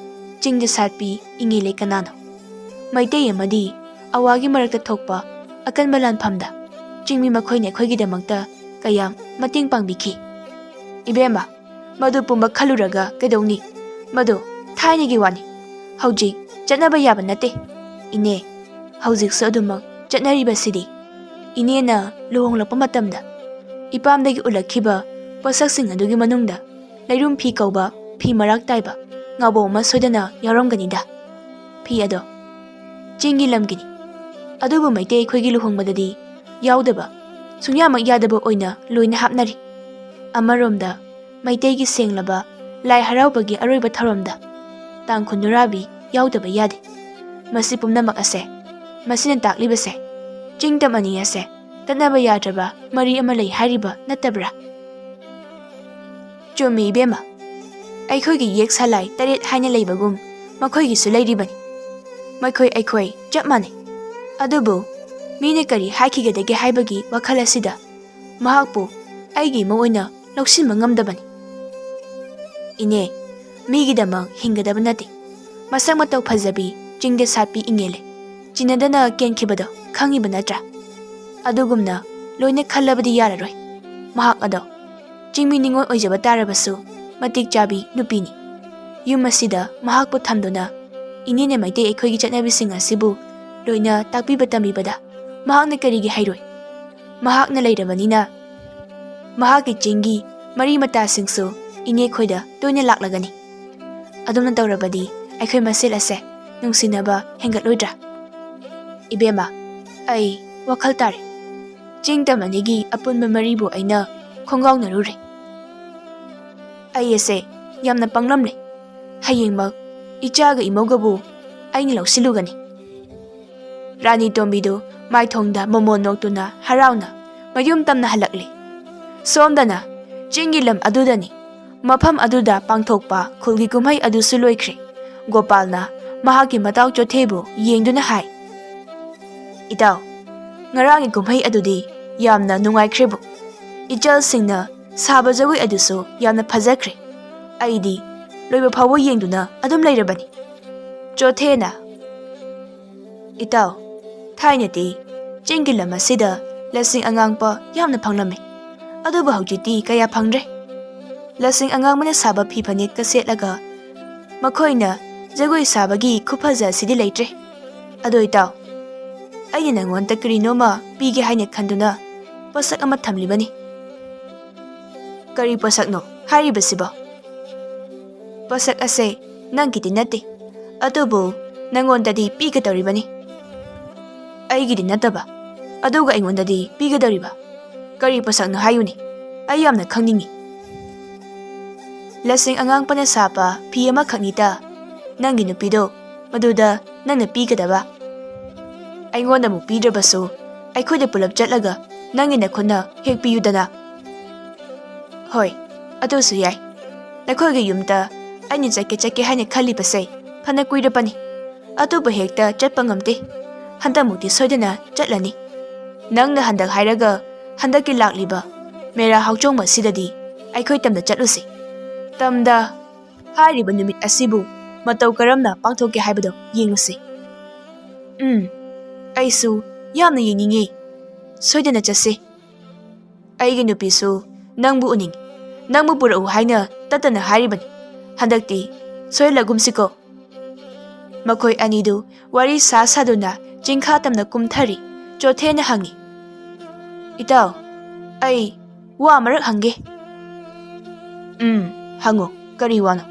ꯆꯤꯡꯗ ꯁꯥꯠꯄꯤ ꯏꯪꯉꯦꯂꯩ ꯀꯅꯥꯅꯣ ꯃꯩꯇꯩ ꯑꯃꯗꯤ ꯑꯋꯥꯒꯤ ꯃꯔꯛꯇ ꯊꯣꯛꯄ ꯑꯀꯟꯕ ꯂꯥꯟꯐꯝꯗ ꯆꯤꯡꯃꯤ ꯃꯈꯣꯏꯅ ꯑꯩꯈꯣꯏꯒꯤꯗꯃꯛꯇ ꯀꯌꯥꯝ ꯃꯇꯦꯡ ꯄꯥꯡꯕꯤꯈꯤ ꯏꯕꯦꯝꯃ ꯃꯗꯨ ꯄꯨꯝꯕ ꯈꯜꯂꯨꯔꯒ ꯀꯩꯗꯧꯅꯤ ꯃꯗꯨ ꯊꯥꯏꯅꯒꯤ ꯋꯥꯅꯤ ꯍꯧꯖꯤꯛ ꯆꯠꯅꯕ ꯌꯥꯕ ꯅꯠꯇꯦ ꯏꯅꯦ ꯍꯧꯖꯤꯛꯁꯨ ꯑꯗꯨꯃꯛ ꯆꯠꯅꯔꯤꯕꯁꯤꯗꯤ ꯏꯅꯦꯅ ꯂꯨꯍꯣꯡꯂꯛꯄ ꯃꯇꯝꯗ ꯏꯄꯥꯝꯗꯒꯤ ꯎꯠꯂꯛꯈꯤꯕ ꯄꯣꯠꯁꯛꯁꯤꯡ ꯑꯗꯨꯒꯤ ꯃꯅꯨꯡꯗ ꯂꯩꯔꯨꯝ ꯐꯤ ꯀꯧꯕ ꯐꯤ ꯃꯔꯥꯛ ꯇꯥꯏꯕ ꯉꯥꯕꯣꯛ ꯑꯃ ꯁꯣꯏꯗꯅ ꯌꯥꯎꯔꯝꯒꯅꯤꯗ ꯐꯤ ꯑꯗꯣ ꯆꯤꯡꯒꯤ ꯂꯝꯒꯤꯅꯤ ꯑꯗꯨꯕꯨ ꯃꯩꯇꯩ ꯑꯩꯈꯣꯏꯒꯤ ꯂꯨꯍꯣꯡꯕꯗꯗꯤ ꯌꯥꯎꯗꯕ ꯁꯨꯡꯌꯥꯃꯛ ꯌꯥꯗꯕ ꯑꯣꯏꯅ ꯂꯣꯏꯅ ꯍꯥꯞꯅꯔꯤ ꯑꯃꯔꯣꯝꯗ ꯃꯩꯇꯩꯒꯤ ꯁꯦꯡꯂꯕ ꯂꯥꯏ ꯍꯔꯥꯎꯕꯒꯤ ꯑꯔꯣꯏꯕ ꯊꯧꯔꯝꯗ ꯇꯥꯡꯈꯨꯜ ꯅꯨꯔꯥꯕꯤ ꯌꯥꯎꯗꯕ ꯌꯥꯗꯦ ꯃꯁꯤ ꯄꯨꯝꯅꯃꯛ ꯑꯁꯦ ꯃꯁꯤꯅ ꯇꯥꯛꯂꯤꯕꯁꯦ ꯆꯤꯡꯇꯝ ꯑꯅꯤ ꯑꯁꯦ ꯇꯠꯅꯕ ꯌꯥꯗ꯭ꯔꯕ ꯃꯔꯤ ꯑꯃ ꯂꯩ ꯍꯥꯏꯔꯤꯕ ꯅꯠꯇꯕ꯭ꯔꯥ ꯆꯨꯝꯃꯤ ꯏꯕꯦꯝꯃ ꯑꯩꯈꯣꯏꯒꯤ ꯌꯦꯛ ꯁꯂꯥꯏ 8 ꯍꯥꯏꯅ ꯂꯩꯕꯒꯨꯝ ꯃꯈꯣꯏꯒꯤꯁꯨ ꯂꯩꯔꯤꯕꯅꯤ ꯃꯈꯣꯏ ꯑꯩꯈꯣꯏ ꯆꯞ ꯃꯥꯟꯅꯩ ꯑꯗꯨꯕꯨ ꯃꯤꯅ ꯀꯔꯤ ꯍꯥꯏꯈꯤꯒꯗꯒꯦ ꯍꯥꯏꯕꯒꯤ ꯋꯥꯈꯜ ꯑꯁꯤꯗ ꯃꯍꯥꯛꯄꯨ ꯑꯩꯒꯤ ꯏꯃꯧ ꯑꯣꯏꯅ ꯂꯧꯁꯤꯟꯕ ꯉꯝꯗꯕꯅꯤ ꯏꯅꯦ ꯃꯤꯒꯤꯗꯃꯛ ꯍꯤꯡꯒꯗꯕ ꯅꯠꯇꯦ ꯃꯁꯛ ꯃꯇꯧ ꯐꯖꯕꯤ ꯆꯤꯡꯗ ꯁꯥꯠꯄꯤ ꯏꯪꯉꯦꯂꯩ ꯆꯤꯟꯅꯗꯅ ꯀꯦꯟꯈꯤꯕꯗꯣ ꯈꯪꯉꯤꯕ ꯅꯠꯇ꯭ꯔꯥ ꯑꯗꯨꯒꯨꯝꯅ ꯂꯣꯏꯅ ꯈꯜꯂꯕꯗꯤ ꯌꯥꯔꯔꯣꯏ ꯃꯍꯥꯛ ꯑꯗꯣ ꯆꯤꯡꯃꯤ ꯅꯤꯉꯣꯜ ꯑꯣꯏꯖꯕ ꯇꯥꯔꯕꯁꯨ ꯃꯇꯤꯛ ꯆꯥꯕꯤ ꯅꯨꯄꯤꯅꯤ ꯌꯨꯝ ꯑꯁꯤꯗ ꯃꯍꯥꯛꯄꯨ ꯊꯝꯗꯨꯅ ꯏꯅꯦꯅ ꯃꯩꯇꯩ ꯑꯩꯈꯣꯏꯒꯤ ꯆꯠꯅꯕꯤꯁꯤꯡ ꯑꯁꯤꯕꯨ ꯂꯣꯏꯅ ꯇꯥꯛꯄꯤꯕ ꯇꯝꯕꯤꯕꯗ ꯃꯍꯥꯛꯅ ꯀꯔꯤꯒꯤ ꯍꯩꯔꯣꯏ ꯃꯍꯥꯛꯅ ꯂꯩꯔꯕꯅꯤꯅ ꯃꯍꯥꯛꯀꯤ ꯆꯤꯡꯒꯤ ꯃꯔꯤ ꯃꯇꯥꯁꯤꯡꯁꯨ ꯏꯅꯦ ꯈꯣꯏꯗ ꯇꯣꯏꯅ ꯂꯥꯛꯂꯒꯅꯤ ꯑꯗꯨꯝꯅ ꯇꯧꯔꯕꯗꯤ ꯑꯩꯈꯣꯏ ꯃꯁꯦꯜ ꯑꯁꯦ ꯅꯨꯡꯁꯤꯅꯕ ꯍꯦꯟꯒꯠꯂꯣꯏꯗ꯭ꯔꯥ ꯏꯕꯦꯝꯃ ꯑꯩ ꯋꯥꯈꯜ ꯇꯥꯔꯦ ꯆꯤꯡꯇꯝ ꯑꯅꯤꯒꯤ ꯑꯄꯨꯟꯕ ꯃꯔꯤꯕꯨ ꯑꯩꯅ ꯈꯣꯡꯒꯥꯎꯅꯔꯨꯔꯦ ꯑꯩ ꯑꯁꯦ ꯌꯥꯝꯅ ꯄꯪꯂꯝꯂꯦ ꯍꯌꯦꯡꯃꯛ ꯏꯆꯥꯒ ꯏꯃꯧꯒꯕꯨ ꯑꯩꯅ ꯂꯧꯁꯤꯜꯂꯨꯒꯅꯤ ꯔꯥꯅꯤ ꯇꯣꯝꯕꯤꯗꯨ ꯃꯥꯏꯊꯣꯡꯗ ꯃꯣꯃꯣꯟ ꯅꯣꯛꯇꯨꯅ ꯍꯔꯥꯎꯅ ꯃꯌꯨꯝ ꯇꯝꯅ ꯍꯜꯂꯛꯂꯤ ꯁꯣꯝꯗꯅ ꯆꯤꯡꯒꯤ ꯂꯝ ꯑꯗꯨꯗꯅꯤ ꯃꯐꯝ ꯑꯗꯨꯗ ꯄꯥꯡꯊꯣꯛꯄ ꯈꯨꯜꯒꯤ ꯀꯨꯝꯍꯩ ꯑꯗꯨꯁꯨ ꯂꯣꯏꯈ꯭ꯔꯦ ꯒꯣꯄꯥꯜꯅ ꯃꯍꯥꯛꯀꯤ ꯃꯇꯥꯎ ꯆꯣꯊꯦꯕꯨ ꯌꯦꯡꯗꯨꯅ ꯍꯥꯏ ꯏꯇꯥꯎ ꯉꯔꯥꯡꯒꯤ ꯀꯨꯝꯍꯩ ꯑꯗꯨꯗꯤ ꯌꯥꯝꯅ ꯅꯨꯡꯉꯥꯏꯈ꯭ꯔꯦꯕꯨ ꯏꯆꯜꯁꯤꯡꯅ ꯁꯥꯕ ꯖꯒꯣꯏ ꯑꯗꯨꯁꯨ ꯌꯥꯝꯅ ꯐꯖꯈ꯭ꯔꯦ ꯑꯩꯗꯤ ꯂꯣꯏꯕ ꯐꯥꯎꯕ ꯌꯦꯡꯗꯨꯅ ꯑꯗꯨꯝ ꯂꯩꯔꯕꯅꯤ ꯆꯣꯊꯦꯅ ꯏꯇꯥꯎ ꯊꯥꯏꯅꯗꯤ ꯆꯤꯡꯒꯤ ꯂꯝ ꯑꯁꯤꯗ ꯂꯁꯤꯡ ꯑꯉꯥꯡꯄ ꯌꯥꯝꯅ ꯐꯪꯂꯝꯃꯤ ꯑꯗꯨꯕꯨ ꯍꯧꯖꯤꯛꯇꯤ ꯀꯌꯥ ꯐꯪꯗ꯭ꯔꯦ ꯂꯁꯤꯡ ꯑꯉꯥꯡꯕꯅ ꯁꯥꯕ ꯐꯤ ꯐꯅꯦꯛꯀ ꯁꯦꯠꯂꯒ ꯃꯈꯣꯏꯅ ꯖꯒꯣꯏ ꯁꯥꯕꯒꯤ ꯈꯨꯐꯖ ꯑꯁꯤꯗꯤ ꯂꯩꯇ꯭ꯔꯦ꯫ ꯑꯗꯣ ꯏꯇꯥꯎ, ꯑꯩꯅ ꯅꯪꯉꯣꯟꯗ ꯀꯔꯤꯅꯣꯃ ꯄꯤꯒꯦ ꯍꯥꯏꯅ ꯈꯟꯗꯨꯅ ꯄꯣꯠꯁꯛ ꯑꯃ ꯊꯝꯂꯤꯕꯅꯤ꯫ ꯀꯔꯤ ꯄꯣꯠꯁꯛꯅꯣ ꯍꯥꯏꯔꯤꯕꯁꯤꯕꯣ? ꯄꯣꯠꯁꯛ ꯑꯁꯦ ꯅꯪꯒꯤꯗꯤ ꯅꯠꯇꯦ, ꯑꯗꯨꯕꯨ ꯅꯪꯉꯣꯟꯗꯗꯤ ꯄꯤꯒꯗꯧꯔꯤꯕꯅꯤ꯫ ꯑꯩꯒꯤꯗꯤ ꯅꯠꯇꯕ, ꯑꯗꯨꯒ ꯑꯩꯉꯣꯟꯗꯗꯤ ꯄꯤꯒꯗꯧꯔꯤꯕ ꯀꯔꯤ ꯄꯣꯠꯁꯛꯅꯣ ꯍꯥꯏꯌꯨꯅꯦ, ꯑꯩ ꯌꯥꯝꯅ ꯈꯪꯅꯤꯡꯉꯤ꯫ ꯂꯁꯤꯡ ꯑꯉꯥꯡꯄꯅ ꯁꯥꯕ ꯐꯤ ꯑꯃꯈꯛꯅꯤꯗ ꯅꯪꯒꯤ ꯅꯨꯄꯤꯗꯣ, ꯃꯗꯨꯗ ꯅꯪꯅ ꯄꯤꯒꯗꯕ꯫ ꯑꯩꯉꯣꯟꯗ ꯑꯃꯨꯛ ꯄꯤꯗ꯭ꯔꯕꯁꯨ ꯑꯩꯈꯣꯏꯗ ꯄꯨꯂꯞ ꯆꯠꯂꯒ ꯅꯪꯒꯤ ꯅꯈꯨꯠꯅ ꯍꯦꯛ ꯄꯤꯌꯨꯗꯅ꯫ ꯍꯣꯏ, ꯑꯗꯨꯁꯨ ꯌꯥꯏ꯫ ꯅꯈꯣꯏꯒꯤ ꯌꯨꯝꯗ ꯑꯩꯅ ꯆꯠꯀꯦ ꯍꯥꯏꯅ ꯈꯜꯂꯤꯕꯁꯦ ꯐꯅ ꯀꯨꯏꯔꯕꯅꯤ, ꯑꯗꯨꯕꯨ ꯍꯦꯛꯇ ꯆꯠꯄ ꯉꯝꯗꯦ꯫ ꯍꯟꯗꯛꯃꯨꯛꯇꯤ ꯁꯣꯏꯗꯅ ꯆꯠꯂꯅꯤ꯫ ꯅꯪꯅ ꯍꯟꯗꯛ ꯍꯥꯏꯔꯒ ꯍꯟꯗꯛꯀꯤ ꯂꯥꯛꯂꯤꯕ ꯃꯦꯔꯥ ꯍꯧꯆꯣꯡꯕ ꯑꯁꯤꯗꯗꯤ ꯑꯩꯈꯣꯏ ꯇꯝꯗ ꯆꯠꯂꯨꯁꯤ꯫ ꯇꯝꯗ ꯍꯥꯏꯔꯤꯕ ꯅꯨꯃꯤꯠ ꯑꯁꯤꯕꯨ ꯃꯇꯧ ꯀꯔꯝꯅ ꯄꯥꯡꯊꯣꯛꯀꯦ ꯍꯥꯏꯕꯗꯣ ꯌꯦꯡꯂꯨꯁꯤ꯫ ꯑꯩꯁꯨ ꯌꯥꯝꯅ ꯌꯦꯡꯅꯤꯡꯉꯤ꯫ ꯁꯣꯏꯗꯅ ꯆꯠꯁꯤ꯫ ꯑꯩꯒꯤ ꯅꯨꯄꯤꯁꯨ ꯅꯪꯕꯨ ꯎꯅꯤꯡꯉꯤ, ꯅꯪꯕꯨ ꯄꯨꯔꯛꯎ ꯍꯥꯏꯅ ꯇꯠꯇꯅ ꯍꯥꯏꯔꯤꯕꯅꯤ꯫ ꯍꯟꯗꯛꯇꯤ ꯁꯣꯏꯍꯜꯂꯒꯨꯝꯁꯤꯀꯣ꯫ ꯃꯈꯣꯏ ꯑꯅꯤꯗꯨ ꯋꯥꯔꯤ ꯁꯥꯗꯨꯅ ꯆꯤꯡꯈꯥ ꯇꯝꯅ ꯀꯨꯝꯊꯔꯤ꯫ ꯆꯣꯊꯦꯅ ꯍꯪꯉꯤ, ꯏꯇꯥꯎ, ꯑꯩ ꯋꯥ ꯑꯃꯔꯛ ꯍꯪꯒꯦ꯫ ꯍꯪꯉꯨ, ꯀꯔꯤ ꯋꯥꯅꯣ?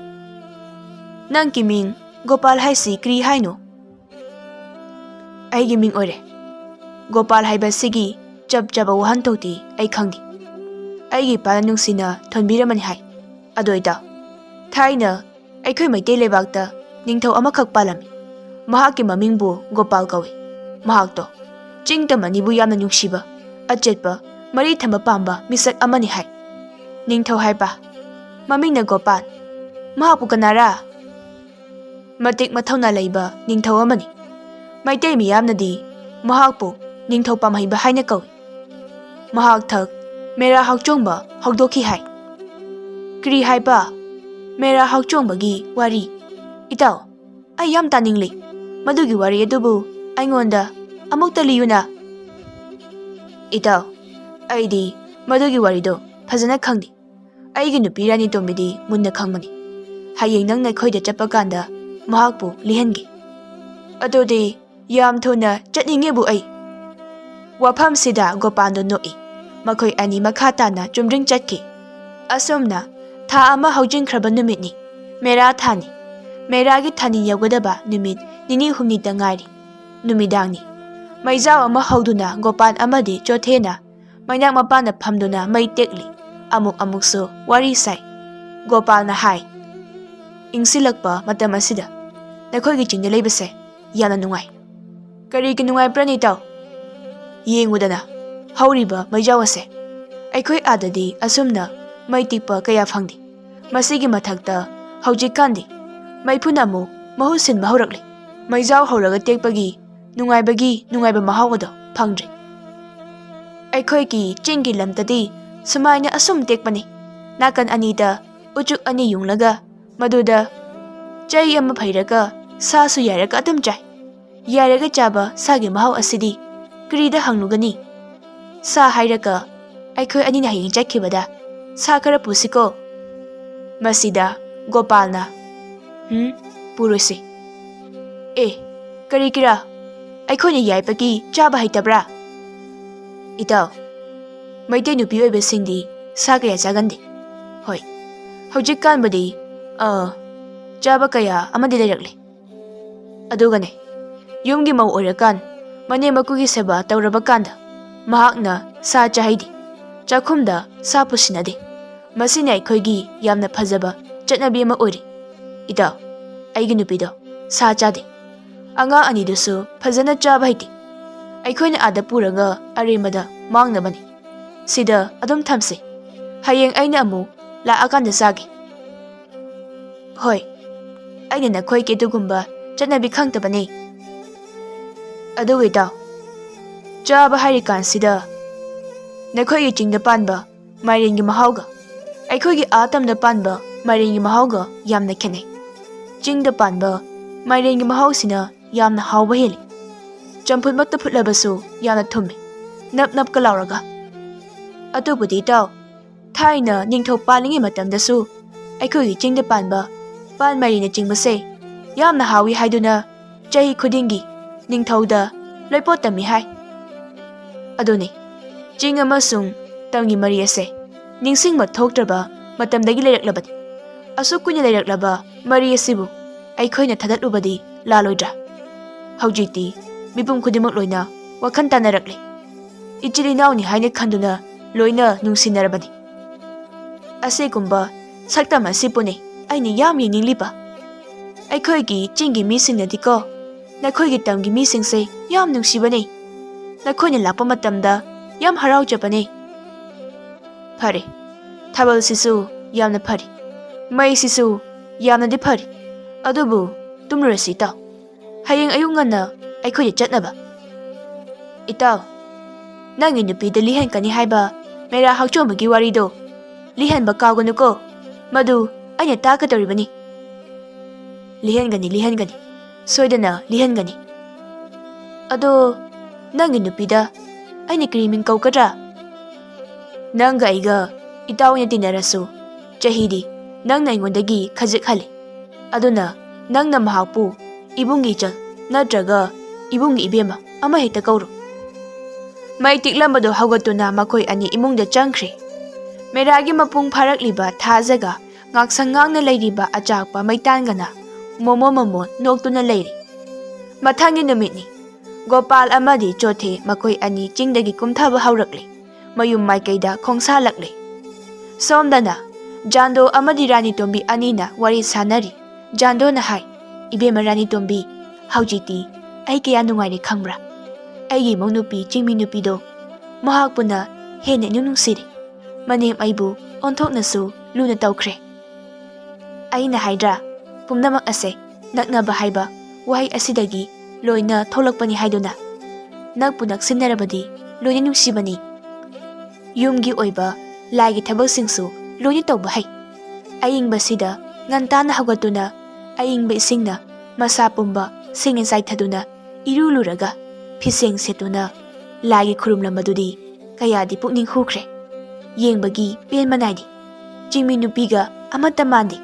ꯅꯪꯒꯤ ꯃꯤꯡ ꯒꯣꯄꯥꯜ ꯍꯥꯏꯁꯤ ꯀꯔꯤ ꯍꯥꯏꯅꯣ? ꯑꯩꯒꯤ ꯃꯤꯡ ꯑꯣꯏꯔꯦ ꯒꯣꯄꯥꯜ ꯍꯥꯏꯕꯁꯤꯒꯤ ꯆꯞ ꯆꯥꯕ ꯋꯥꯍꯟꯊꯣꯛꯇꯤ ꯑꯩ ꯈꯪꯗꯦ꯫ ꯑꯩꯒꯤ ꯏꯄꯥꯅ ꯅꯨꯡꯁꯤꯅ ꯊꯣꯟꯕꯤꯔꯝꯃꯅꯤ ꯍꯥꯏ꯫ ꯑꯗꯣ ꯏꯇꯥꯎ, ꯊꯥꯏꯅ ꯑꯩꯈꯣꯏ ꯃꯩꯇꯩ ꯂꯩꯕꯥꯛꯇ ꯅꯤꯡꯊꯧ ꯑꯃꯈꯛ ꯄꯥꯜꯂꯝꯃꯤ꯫ ꯃꯍꯥꯛꯀꯤ ꯃꯃꯤꯡꯕꯨ ꯒꯣꯄꯥꯜ ꯀꯧꯏ꯫ ꯃꯍꯥꯛꯇꯣ ꯆꯤꯡꯇꯝ ꯑꯅꯤꯕꯨ ꯌꯥꯝꯅ ꯅꯨꯡꯁꯤꯕ, ꯑꯆꯦꯠꯄ ꯃꯔꯤ ꯊꯝꯕ ꯄꯥꯝꯕ ꯃꯤꯁꯛ ꯑꯃꯅꯤ ꯍꯥꯏ꯫ ꯅꯤꯡꯊꯧ ꯍꯥꯏꯕ, ꯃꯃꯤꯡꯅ ꯒꯣꯄꯥꯜ꯫ ꯃꯍꯥꯛꯄꯨ ꯀꯅꯥꯔꯥ? ꯃꯇꯤꯛ ꯃꯊꯧꯅꯥ ꯂꯩꯕ ꯅꯤꯡꯊꯧ ꯑꯃꯅꯤ꯫ ꯃꯩꯇꯩ ꯃꯤꯌꯥꯝꯅꯗꯤ ꯃꯍꯥꯛꯄꯨ ꯅꯤꯡꯊꯧ ꯄꯥꯝꯍꯩꯕ ꯍꯥꯏꯅ ꯀꯧꯏ꯫ ꯃꯍꯥꯛ ꯊꯛ ꯃꯦꯔꯥ ꯍꯧꯆꯣꯡꯕ ꯍꯧꯗꯣꯛꯈꯤ ꯍꯥꯏ꯫ ꯀꯔꯤ ꯍꯥꯏꯕ? ꯃꯦꯔꯥ ꯍꯧꯆꯣꯡꯕꯒꯤ ꯋꯥꯔꯤ? ꯏꯇꯥꯎ, ꯑꯩ ꯌꯥꯝ ꯇꯥꯅꯤꯡꯂꯤ꯫ ꯃꯗꯨꯒꯤ ꯋꯥꯔꯤ ꯑꯗꯨꯕꯨ ꯑꯩꯉꯣꯟꯗ ꯑꯃꯨꯛꯇ ꯂꯤꯌꯨꯅ꯫ ꯏꯇꯥꯎ, ꯑꯩꯗꯤ ꯃꯗꯨꯒꯤ ꯋꯥꯔꯤꯗꯣ ꯐꯖꯅ ꯈꯪꯗꯦ꯫ ꯑꯩꯒꯤ ꯅꯨꯄꯤ ꯔꯥꯅꯤ ꯇꯣꯝꯕꯤꯗꯤ ꯃꯨꯟꯅ ꯈꯪꯕꯅꯤ꯫ ꯍꯌꯦꯡ ꯅꯪꯅ ꯑꯩꯈꯣꯏꯗ ꯆꯠꯄ ꯀꯥꯟꯗ ꯃꯍꯥꯛꯄꯨ ꯂꯤꯍꯟꯒꯦ꯫ ꯑꯗꯨꯗꯤ ꯌꯥꯝ ꯊꯨꯅ ꯆꯠꯅꯤꯡꯉꯦꯕꯨ ꯑꯩ꯫ ꯋꯥꯐꯝꯁꯤꯗ ꯒꯣꯄꯥꯜꯗꯣ ꯅꯣꯛꯏ꯫ ꯃꯈꯣꯏ ꯑꯅꯤ ꯃꯈꯥ ꯇꯥꯅ ꯆꯨꯝꯗ꯭ꯔꯤꯡ ꯆꯠꯈꯤ꯫ ꯑꯁꯨꯝꯅ ꯊꯥ ꯑꯃ ꯍꯧꯖꯤꯟꯈ꯭ꯔꯕ ꯅꯨꯃꯤꯠꯅꯤ꯫ ꯃꯦꯔꯥ ꯊꯥꯅꯤ꯫ ꯃꯦꯔꯥꯒꯤ ꯊꯥꯅꯤ ꯌꯧꯒꯗꯕ ꯅꯨꯃꯤꯠ ꯅꯤꯅꯤ ꯍꯨꯝꯅꯤꯇ ꯉꯥꯏꯔꯤ꯫ ꯅꯨꯃꯤꯗꯥꯡꯅꯤ꯫ ꯃꯩꯖꯥꯎ ꯑꯃ ꯍꯧꯗꯨꯅ ꯒꯣꯄꯥꯜ ꯑꯃꯗꯤ ꯆꯣꯊꯦꯅ ꯃꯩꯅꯥꯛ ꯃꯄꯥꯟꯗ ꯐꯝꯗꯨꯅ ꯃꯩ ꯇꯦꯛꯂꯤ꯫ ꯑꯃꯨꯛꯁꯨ ꯋꯥꯔꯤ ꯁꯥꯏ꯫ ꯒꯣꯄꯥꯜꯅ ꯍꯥꯏ, ꯏꯪꯁꯤꯜꯂꯛꯄ ꯃꯇꯝ ꯑꯁꯤꯗ ꯅꯈꯣꯏꯒꯤ ꯆꯤꯡꯗ ꯂꯩꯕꯁꯦ ꯌꯥꯝꯅ ꯅꯨꯡꯉꯥꯏ꯫ ꯀꯔꯤꯒꯤ ꯅꯨꯡꯉꯥꯏꯕ꯭ꯔꯅꯤ ꯏꯇꯥꯎ? ꯌꯦꯡꯉꯨꯗꯅ ꯍꯧꯔꯤꯕ ꯃꯩꯖꯥꯎ ꯑꯁꯦ꯫ ꯑꯩꯈꯣꯏ ꯑꯥꯗꯗꯤ ꯑꯁꯨꯝꯅ ꯃꯩ ꯇꯤꯛꯄ ꯀꯌꯥ ꯐꯪꯗꯦ꯫ ꯃꯁꯤꯒꯤ ꯃꯊꯛꯇ ꯍꯧꯖꯤꯛꯀꯥꯟꯗꯤ ꯃꯩꯐꯨꯅ ꯑꯃꯨꯛ ꯃꯍꯨꯠ ꯁꯤꯟꯕ ꯍꯧꯔꯛꯂꯤ꯫ ꯃꯩꯖꯥꯎ ꯍꯧꯔꯒ ꯇꯦꯛꯄꯒꯤ ꯅꯨꯡꯉꯥꯏꯕ ꯃꯍꯥꯎ ꯑꯗꯣ ꯐꯪꯗ꯭ꯔꯦ꯫ ꯑꯩꯈꯣꯏꯒꯤ ꯆꯤꯡꯒꯤ ꯂꯝꯗꯗꯤ ꯁꯨꯃꯥꯏꯅ ꯑꯁꯨꯝ ꯇꯦꯛꯄꯅꯤ꯫ ꯅꯥꯀꯟ ꯑꯅꯤꯗ ꯎꯆꯨꯛ ꯑꯅꯤ ꯌꯨꯡꯂꯒ ꯃꯗꯨꯗ ꯆꯩ ꯑꯃ ꯐꯩꯔꯒ ꯁꯥꯁꯨ ꯌꯥꯏꯔꯒ ꯑꯗꯨꯝ ꯆꯥꯏ꯫ ꯌꯥꯏꯔꯒ ꯆꯥꯕ ꯁꯥꯒꯤ ꯃꯍꯥꯎ ꯑꯁꯤꯗꯤ ꯀꯔꯤꯗ ꯍꯪꯂꯨꯒꯅꯤ? ꯁꯥ ꯍꯥꯏꯔꯒ ꯑꯩꯈꯣꯏ ꯑꯅꯤꯅ ꯍꯌꯦꯡ ꯆꯠꯈꯤꯕꯗ ꯁꯥ ꯈꯔ ꯄꯨꯁꯤꯀꯣ꯫ ꯃꯁꯤꯗ ꯒꯣꯄꯥꯜꯅ, ꯄꯨꯔꯣꯏꯁꯤ꯫ ꯀꯔꯤꯒꯤꯔꯥ? ꯑꯩꯈꯣꯏꯅ ꯌꯥꯏꯕꯒꯤ ꯆꯥꯕ ꯍꯩꯇꯕ꯭ꯔꯥ? ꯏꯇꯥꯎ, ꯃꯩꯇꯩ ꯅꯨꯄꯤ ꯑꯣꯏꯕꯁꯤꯡꯗꯤ ꯁꯥ ꯀꯌꯥ ꯆꯥꯒꯟꯗꯦ꯫ ꯍꯣꯏ, ꯍꯧꯖꯤꯛꯀꯥꯟꯕꯨꯗꯤ ꯆꯥꯕ ꯀꯌꯥ ꯑꯃꯗꯤ ꯂꯩꯔꯛꯂꯤ꯫ ꯑꯗꯨꯒꯅꯦ, ꯌꯨꯝꯒꯤ ꯃꯧ ꯑꯣꯏꯔꯀꯥꯟ ꯃꯅꯦꯝ ꯃꯀꯨꯒꯤ ꯁꯦꯕꯥ ꯇꯧꯔꯕ ꯀꯥꯟꯗ ꯃꯍꯥꯛꯅ ꯁꯥ ꯆꯥꯍꯩꯗꯦ꯫ ꯆꯥꯛꯈꯨꯝꯗ ꯁꯥ ꯄꯨꯁꯤꯟꯅꯗꯦ꯫ ꯃꯁꯤꯅ ꯑꯩꯈꯣꯏꯒꯤ ꯌꯥꯝꯅ ꯐꯖꯕ ꯆꯠꯅꯕꯤ ꯑꯃ ꯑꯣꯏꯔꯤ꯫ ꯏꯇꯥꯎ, ꯑꯩꯒꯤ ꯅꯨꯄꯤꯗꯣ ꯁꯥ ꯆꯥꯗꯦ꯫ ꯑꯉꯥꯡ ꯑꯅꯤꯗꯨꯁꯨ ꯐꯖꯅ ꯆꯥꯕ ꯍꯩꯇꯦ꯫ ꯑꯩꯈꯣꯏꯅ ꯑꯥꯗ ꯄꯨꯔꯒ ꯑꯔꯦꯝꯕꯗ ꯃꯥꯡꯅꯕꯅꯤ꯫ ꯁꯤꯗ ꯑꯗꯨꯝ ꯊꯝꯁꯤ꯫ ꯍꯌꯦꯡ ꯑꯩꯅ ꯑꯃꯨꯛ ꯂꯥꯛꯑꯀꯥꯟꯗ ꯆꯥꯒꯦ꯫ ꯍꯣꯏ, ꯑꯩꯅ ꯅꯈꯣꯏꯒꯤ ꯑꯗꯨꯒꯨꯝꯕ ꯆꯠꯅꯕꯤ ꯈꯪꯗꯕꯅꯦ꯫ ꯑꯗꯨꯒ ꯏꯇꯥꯎ, ꯆꯥꯕ ꯍꯥꯏꯔꯤꯀꯥꯟꯁꯤꯗ ꯅꯈꯣꯏꯒꯤ ꯆꯤꯡꯗ ꯄꯥꯟꯕ ꯃꯥꯏꯔꯦꯟꯒꯤ ꯃꯍꯥꯎꯒ ꯑꯩꯈꯣꯏꯒꯤ ꯇꯝꯗ ꯄꯥꯟꯕ ꯃꯥꯏꯔꯦꯟꯒꯤ ꯃꯍꯥꯎꯒ ꯌꯥꯝꯅ ꯈꯦꯠꯅꯩ꯫ ꯆꯤꯡꯗ ꯄꯥꯟꯕ ꯃꯥꯏꯔꯦꯟꯒꯤ ꯃꯍꯥꯎꯁꯤꯅ ꯌꯥꯝꯅ ꯍꯥꯎꯕ ꯍꯦꯜꯂꯤ꯫ ꯆꯝꯐꯨꯠꯃꯛꯇ ꯐꯨꯠꯂꯕꯁꯨ ꯌꯥꯝꯅ ꯊꯨꯝꯃꯤ, ꯅꯞ ꯅꯞꯀ ꯂꯥꯎꯔꯒ꯫ ꯑꯗꯨꯕꯨꯗꯤ ꯏꯇꯥꯎ, ꯊꯥꯏꯅ ꯅꯤꯡꯊꯧ ꯄꯥꯜꯂꯤꯉꯩ ꯃꯇꯝꯗꯁꯨ ꯑꯩꯈꯣꯏꯒꯤ ꯆꯤꯡꯗ ꯄꯥꯟꯕ ꯄꯥꯟ ꯃꯔꯤꯅꯆꯤꯡꯕꯁꯦ ꯌꯥꯝꯅ ꯍꯥꯎꯏ ꯍꯥꯏꯗꯨꯅ ꯆꯍꯤ ꯈꯨꯗꯤꯡꯒꯤ ꯅꯤꯡꯊꯧꯗ ꯂꯣꯏꯄꯣꯠ ꯇꯝꯃꯤ ꯍꯥꯏ꯫ ꯑꯗꯨꯅꯤ ꯆꯤꯡ ꯑꯃꯁꯨꯡ ꯇꯝꯒꯤ ꯃꯔꯤ ꯑꯁꯦ ꯅꯤꯡꯁꯤꯡꯕ ꯊꯣꯛꯇ꯭ꯔꯕ ꯃꯇꯝꯗꯒꯤ ꯂꯩꯔꯛꯂꯕꯅꯤ꯫ ꯑꯁꯨꯛ ꯀꯨꯏꯅ ꯂꯩꯔꯛꯂꯕ ꯃꯔꯤ ꯑꯁꯤꯕꯨ ꯑꯩꯈꯣꯏꯅ ꯊꯥꯗꯠꯂꯨꯕꯗꯤ ꯂꯥꯜꯂꯣꯏꯗ꯭ꯔꯥ? ꯍꯧꯖꯤꯛꯇꯤ ꯃꯤꯄꯨꯝ ꯈꯨꯗꯤꯡꯃꯛ ꯂꯣꯏꯅ ꯋꯥꯈꯜ ꯇꯥꯟꯅꯔꯛꯂꯦ꯫ ꯏꯆꯤꯜ ꯏꯅꯥꯎꯅꯤ ꯍꯥꯏꯅ ꯈꯟꯗꯨꯅ ꯂꯣꯏꯅ ꯅꯨꯡꯁꯤꯅꯔꯕꯅꯤ꯫ ꯑꯁꯤꯒꯨꯝꯕ ꯁꯛꯇꯝ ꯑꯁꯤꯕꯨꯅꯤ ꯑꯩꯅ ꯌꯥꯝ ꯌꯦꯡꯅꯤꯡꯂꯤꯕ꯫ ꯑꯩꯈꯣꯏꯒꯤ ꯆꯤꯡꯒꯤ ꯃꯤꯁꯤꯡꯅꯗꯤꯀꯣ ꯅꯈꯣꯏꯒꯤ ꯇꯝꯒꯤ ꯃꯤꯁꯤꯡꯁꯦ ꯌꯥꯝ ꯅꯨꯡꯁꯤꯕꯅꯤ꯫ ꯅꯈꯣꯏꯅ ꯂꯥꯛꯄ ꯃꯇꯝꯗ ꯌꯥꯝ ꯍꯔꯥꯎꯖꯕꯅꯤ꯫ ꯐꯔꯦ, ꯊꯥꯕꯜꯁꯤꯁꯨ ꯌꯥꯝꯅ ꯐꯔꯤ, ꯃꯩꯁꯤꯁꯨ ꯌꯥꯝꯅꯗꯤ ꯐꯔꯤ꯫ ꯑꯗꯨꯕꯨ ꯇꯨꯝꯂꯨꯔꯁꯤ ꯏꯇꯥꯎ, ꯍꯌꯦꯡ ꯑꯌꯨꯛ ꯉꯟꯅ ꯑꯩꯈꯣꯏꯗ ꯆꯠꯅꯕ꯫ ꯏꯇꯥꯎ, ꯅꯪꯒꯤ ꯅꯨꯄꯤꯗ ꯂꯤꯍꯟꯀꯅꯤ ꯍꯥꯏꯕ ꯃꯦꯔꯥ ꯍꯛꯆꯣꯡꯕꯒꯤ ꯋꯥꯔꯤꯗꯣ ꯂꯤꯍꯟꯕ ꯀꯥꯎꯒꯅꯨꯀꯣ, ꯃꯗꯨ ꯑꯩꯅ ꯇꯥꯛꯀꯗꯧꯔꯤꯕꯅꯤ꯫ ꯂꯤꯍꯟꯒꯅꯤ, ꯁꯣꯏꯗꯅ ꯂꯤꯍꯟꯒꯅꯤ꯫ ꯑꯗꯣ ꯅꯪꯒꯤ ꯅꯨꯄꯤꯗ ꯑꯩꯅ ꯀꯔꯤ ꯃꯤꯡ ꯀꯧꯒꯗ꯭ꯔꯥ? ꯅꯪꯒ ꯑꯩꯒ ꯏꯇꯥꯎ ꯑꯣꯏꯅ ꯇꯤꯟꯅꯔꯁꯨ ꯆꯍꯤꯗꯤ ꯅꯪꯅ ꯑꯩꯉꯣꯟꯗꯒꯤ ꯈꯖꯤꯛ ꯍꯜꯂꯤ꯫ ꯑꯗꯨꯅ ꯅꯪꯅ ꯃꯍꯥꯛꯄꯨ ꯏꯕꯨꯡꯒꯤ ꯏꯆꯜ ꯅꯠꯇ꯭ꯔꯒ ꯏꯕꯨꯡꯒꯤ ꯏꯕꯦꯝꯃ ꯑꯃꯍꯦꯛꯇ ꯀꯧꯔꯣ꯫ ꯃꯩ ꯇꯤꯛꯂꯝꯕꯗꯨ ꯍꯧꯒꯠꯇꯨꯅ ꯃꯈꯣꯏ ꯑꯅꯤ ꯏꯃꯨꯡꯗ ꯆꯪꯈ꯭ꯔꯦ꯫ ꯃꯦꯔꯥꯒꯤ ꯃꯄꯨꯡ ꯐꯥꯔꯛꯂꯤꯕ ꯊꯥꯖꯒ ꯉꯥꯛꯁꯪ ꯉꯥꯡꯅ ꯂꯩꯔꯤꯕ ꯑꯆꯥꯛꯄ ꯃꯩꯇꯥꯟꯒꯅ ꯃꯣꯃꯣ ꯅꯣꯛꯇꯨꯅ ꯂꯩꯔꯤ꯫ ꯃꯊꯪꯒꯤ ꯅꯨꯃꯤꯠꯅꯤ꯫ ꯒꯣꯄꯥꯜ ꯑꯃꯗꯤ ꯆꯣꯊꯦ ꯃꯈꯣꯏ ꯑꯅꯤ ꯆꯤꯡꯗꯒꯤ ꯀꯨꯝꯊꯕ ꯍꯧꯔꯛꯂꯦ꯫ ꯃꯌꯨꯝ ꯃꯥꯏꯀꯩꯗ ꯈꯣꯡꯁꯥꯜꯂꯛꯂꯦ꯫ ꯁꯣꯝꯗꯅ ꯖꯥꯟꯗꯣ ꯑꯃꯗꯤ ꯔꯥꯅꯤꯇꯣꯝꯕꯤ ꯑꯅꯤꯅ ꯋꯥꯔꯤ ꯁꯥꯅꯔꯤ꯫ ꯖꯥꯟꯗꯣꯅ ꯍꯥꯏ, ꯏꯕꯦꯝꯃ ꯔꯥꯅꯤꯇꯣꯝꯕꯤ, ꯍꯧꯖꯤꯛꯇꯤ ꯑꯩ ꯀꯌꯥ ꯅꯨꯡꯉꯥꯏꯔꯦ ꯈꯪꯕ꯭ꯔꯥ? ꯑꯩꯒꯤ ꯏꯃꯧ ꯅꯨꯄꯤ ꯆꯤꯡꯃꯤ ꯅꯨꯄꯤꯗꯣ ꯃꯍꯥꯛꯄꯨꯅ ꯍꯦꯟꯅ ꯏꯅꯨꯡ ꯅꯨꯡꯁꯤꯔꯦ꯫ ꯃꯅꯦꯝ ꯑꯩꯕꯨ ꯑꯣꯟꯊꯣꯛꯅꯁꯨ ꯂꯨꯅ ꯇꯧꯈ꯭ꯔꯦ꯫ ꯑꯩꯅ ꯍꯥꯏꯗ꯭ꯔꯥ, ꯄꯨꯝꯅꯃꯛ ꯑꯁꯦ ꯅꯛꯅꯕ ꯍꯥꯏꯕ ꯋꯥꯍꯩ ꯑꯁꯤꯗꯒꯤ ꯂꯣꯏꯅ ꯊꯣꯛꯂꯛꯄꯅꯤ ꯍꯥꯏꯗꯨꯅ꯫ ꯅꯛꯄꯨ ꯅꯛꯁꯤꯟꯅꯔꯕꯗꯤ ꯂꯣꯏꯅ ꯅꯨꯡꯁꯤꯕꯅꯤ꯫ ꯌꯨꯝꯒꯤ ꯑꯣꯏꯕ ꯂꯥꯏꯒꯤ ꯊꯕꯛꯁꯤꯡꯁꯨ ꯂꯣꯏꯅ ꯇꯧꯕ ꯍꯩ꯫ ꯑꯏꯪꯕꯁꯤꯗ ꯉꯟꯇꯥꯅ ꯍꯧꯒꯠꯇꯨꯅ ꯑꯏꯪꯕ ꯏꯁꯤꯡꯅ ꯃꯁꯥ ꯄꯨꯝꯕ ꯁꯦꯡꯅ ꯆꯥꯏꯊꯗꯨꯅ ꯏꯔꯨ ꯂꯨꯔꯒ ꯐꯤꯁꯦꯡ ꯁꯦꯠꯇꯨꯅ ꯂꯥꯏꯒꯤ ꯈꯨꯔꯨꯝꯂꯝꯕꯗꯨꯗꯤ ꯀꯌꯥꯗꯤ ꯄꯨꯛꯅꯤꯡ ꯍꯨꯈ꯭ꯔꯦ꯫ ꯌꯦꯡꯕꯒꯤ ꯄꯦꯟꯕ ꯅꯥꯏꯗꯦ꯫ ꯆꯤꯡꯃꯤ ꯅꯨꯄꯤꯒ ꯑꯃꯠꯇ ꯃꯥꯟꯗꯦ꯫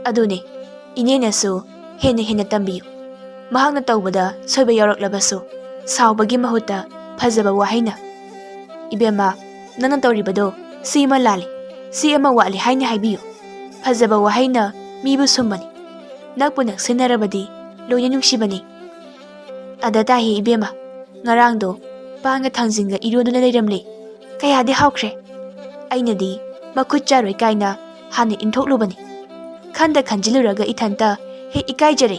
ꯑꯗꯨꯅꯦ, ꯏꯅꯦꯅꯁꯨ ꯍꯦꯟꯅ ꯇꯝꯕꯤꯌꯨ꯫ ꯃꯍꯥꯛꯅ ꯇꯧꯕꯗ ꯁꯣꯏꯕ ꯌꯥꯎꯔꯛꯂꯕꯁꯨ ꯁꯥꯎꯕꯒꯤ ꯃꯍꯨꯠꯇ ꯐꯖꯕ ꯋꯥꯍꯩꯅ "ꯏꯕꯦꯝꯃ, ꯅꯪꯅ ꯇꯧꯔꯤꯕꯗꯣ ꯁꯤ ꯑꯃ ꯂꯥꯜꯂꯤ, ꯁꯤ ꯑꯃ ꯋꯥꯠꯂꯤ" ꯍꯥꯏꯅ ꯍꯥꯏꯕꯤꯌꯨ꯫ ꯐꯖꯕ ꯋꯥꯍꯩꯅ ꯃꯤꯕꯨ ꯁꯨꯝꯕꯅꯤ꯫ ꯅꯛꯄꯨ ꯅꯛꯁꯤꯟꯅꯔꯕꯗꯤ ꯂꯣꯏꯅ ꯅꯨꯡꯁꯤꯕꯅꯤ꯫ ꯑꯗ ꯇꯥꯍꯦ ꯏꯕꯦꯝꯃ, ꯉꯔꯥꯡꯗꯣ ꯄꯥꯟꯒ ꯊꯥꯡꯖꯤꯡꯒ ꯏꯔꯣꯟꯗꯨꯅ ꯂꯩꯔꯝꯂꯦ꯫ ꯀꯌꯥꯗꯤ ꯍꯥꯎꯈ꯭ꯔꯦ꯫ ꯑꯩꯅꯗꯤ ꯃꯈꯨꯠ ꯆꯥꯔꯣꯏ ꯀꯥꯏꯅ ꯍꯥꯟꯅ ꯏꯟꯊꯣꯛꯂꯨꯕꯅꯤ꯫ ꯈꯟꯗ ꯈꯟꯖꯤꯜꯂꯨꯔꯒ ꯏꯊꯟꯇ ꯍꯦꯛ ꯏꯀꯥꯏꯖꯔꯦ꯫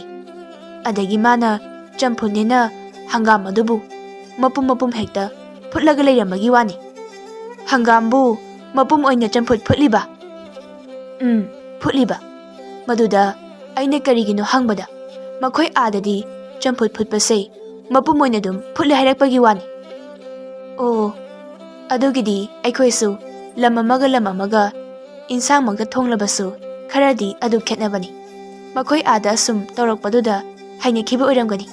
ꯑꯗꯒꯤ ꯃꯥꯅ ꯆꯝꯐꯨꯠꯅꯦꯅ ꯍꯪꯒꯥꯝ ꯑꯗꯨꯕꯨ ꯃꯄꯨꯝ ꯍꯦꯛꯇ ꯐꯨꯠꯂꯒ ꯂꯩꯔꯝꯕꯒꯤ ꯋꯥꯅꯤ꯫ ꯍꯪꯒꯥꯝꯕꯨ ꯃꯄꯨꯝ ꯑꯣꯏꯅ ꯆꯝꯐꯨꯠ ꯐꯨꯠꯂꯤꯕ? ꯐꯨꯠꯂꯤꯕ꯫ ꯃꯗꯨꯗ ꯑꯩꯅ ꯀꯔꯤꯒꯤꯅꯣ ꯍꯪꯕꯗ ꯃꯈꯣꯏ ꯑꯥꯗꯗꯤ ꯆꯝꯐꯨꯠ ꯐꯨꯠꯄꯁꯦ ꯃꯄꯨꯝ ꯑꯣꯏꯅ ꯑꯗꯨꯝ ꯐꯨꯠꯂꯦ ꯍꯥꯏꯔꯛꯄꯒꯤ ꯋꯥꯅꯤ꯫ ꯑꯣ, ꯑꯗꯨꯒꯤꯗꯤ ꯑꯩꯈꯣꯏꯁꯨ ꯂꯝ ꯑꯃꯒ ꯏꯟꯁꯥꯡꯃꯛꯇ ꯊꯣꯡꯂꯕꯁꯨ ꯈꯔꯗꯤ ꯑꯗꯨ ꯈꯦꯠꯅꯕꯅꯤ꯫ ꯃꯈꯣꯏ ꯑꯥꯗ ꯑꯁꯨꯝ ꯇꯧꯔꯛꯄꯗꯨꯗ ꯍꯩꯅꯈꯤꯕ ꯑꯣꯏꯔꯝꯒꯅꯤ꯫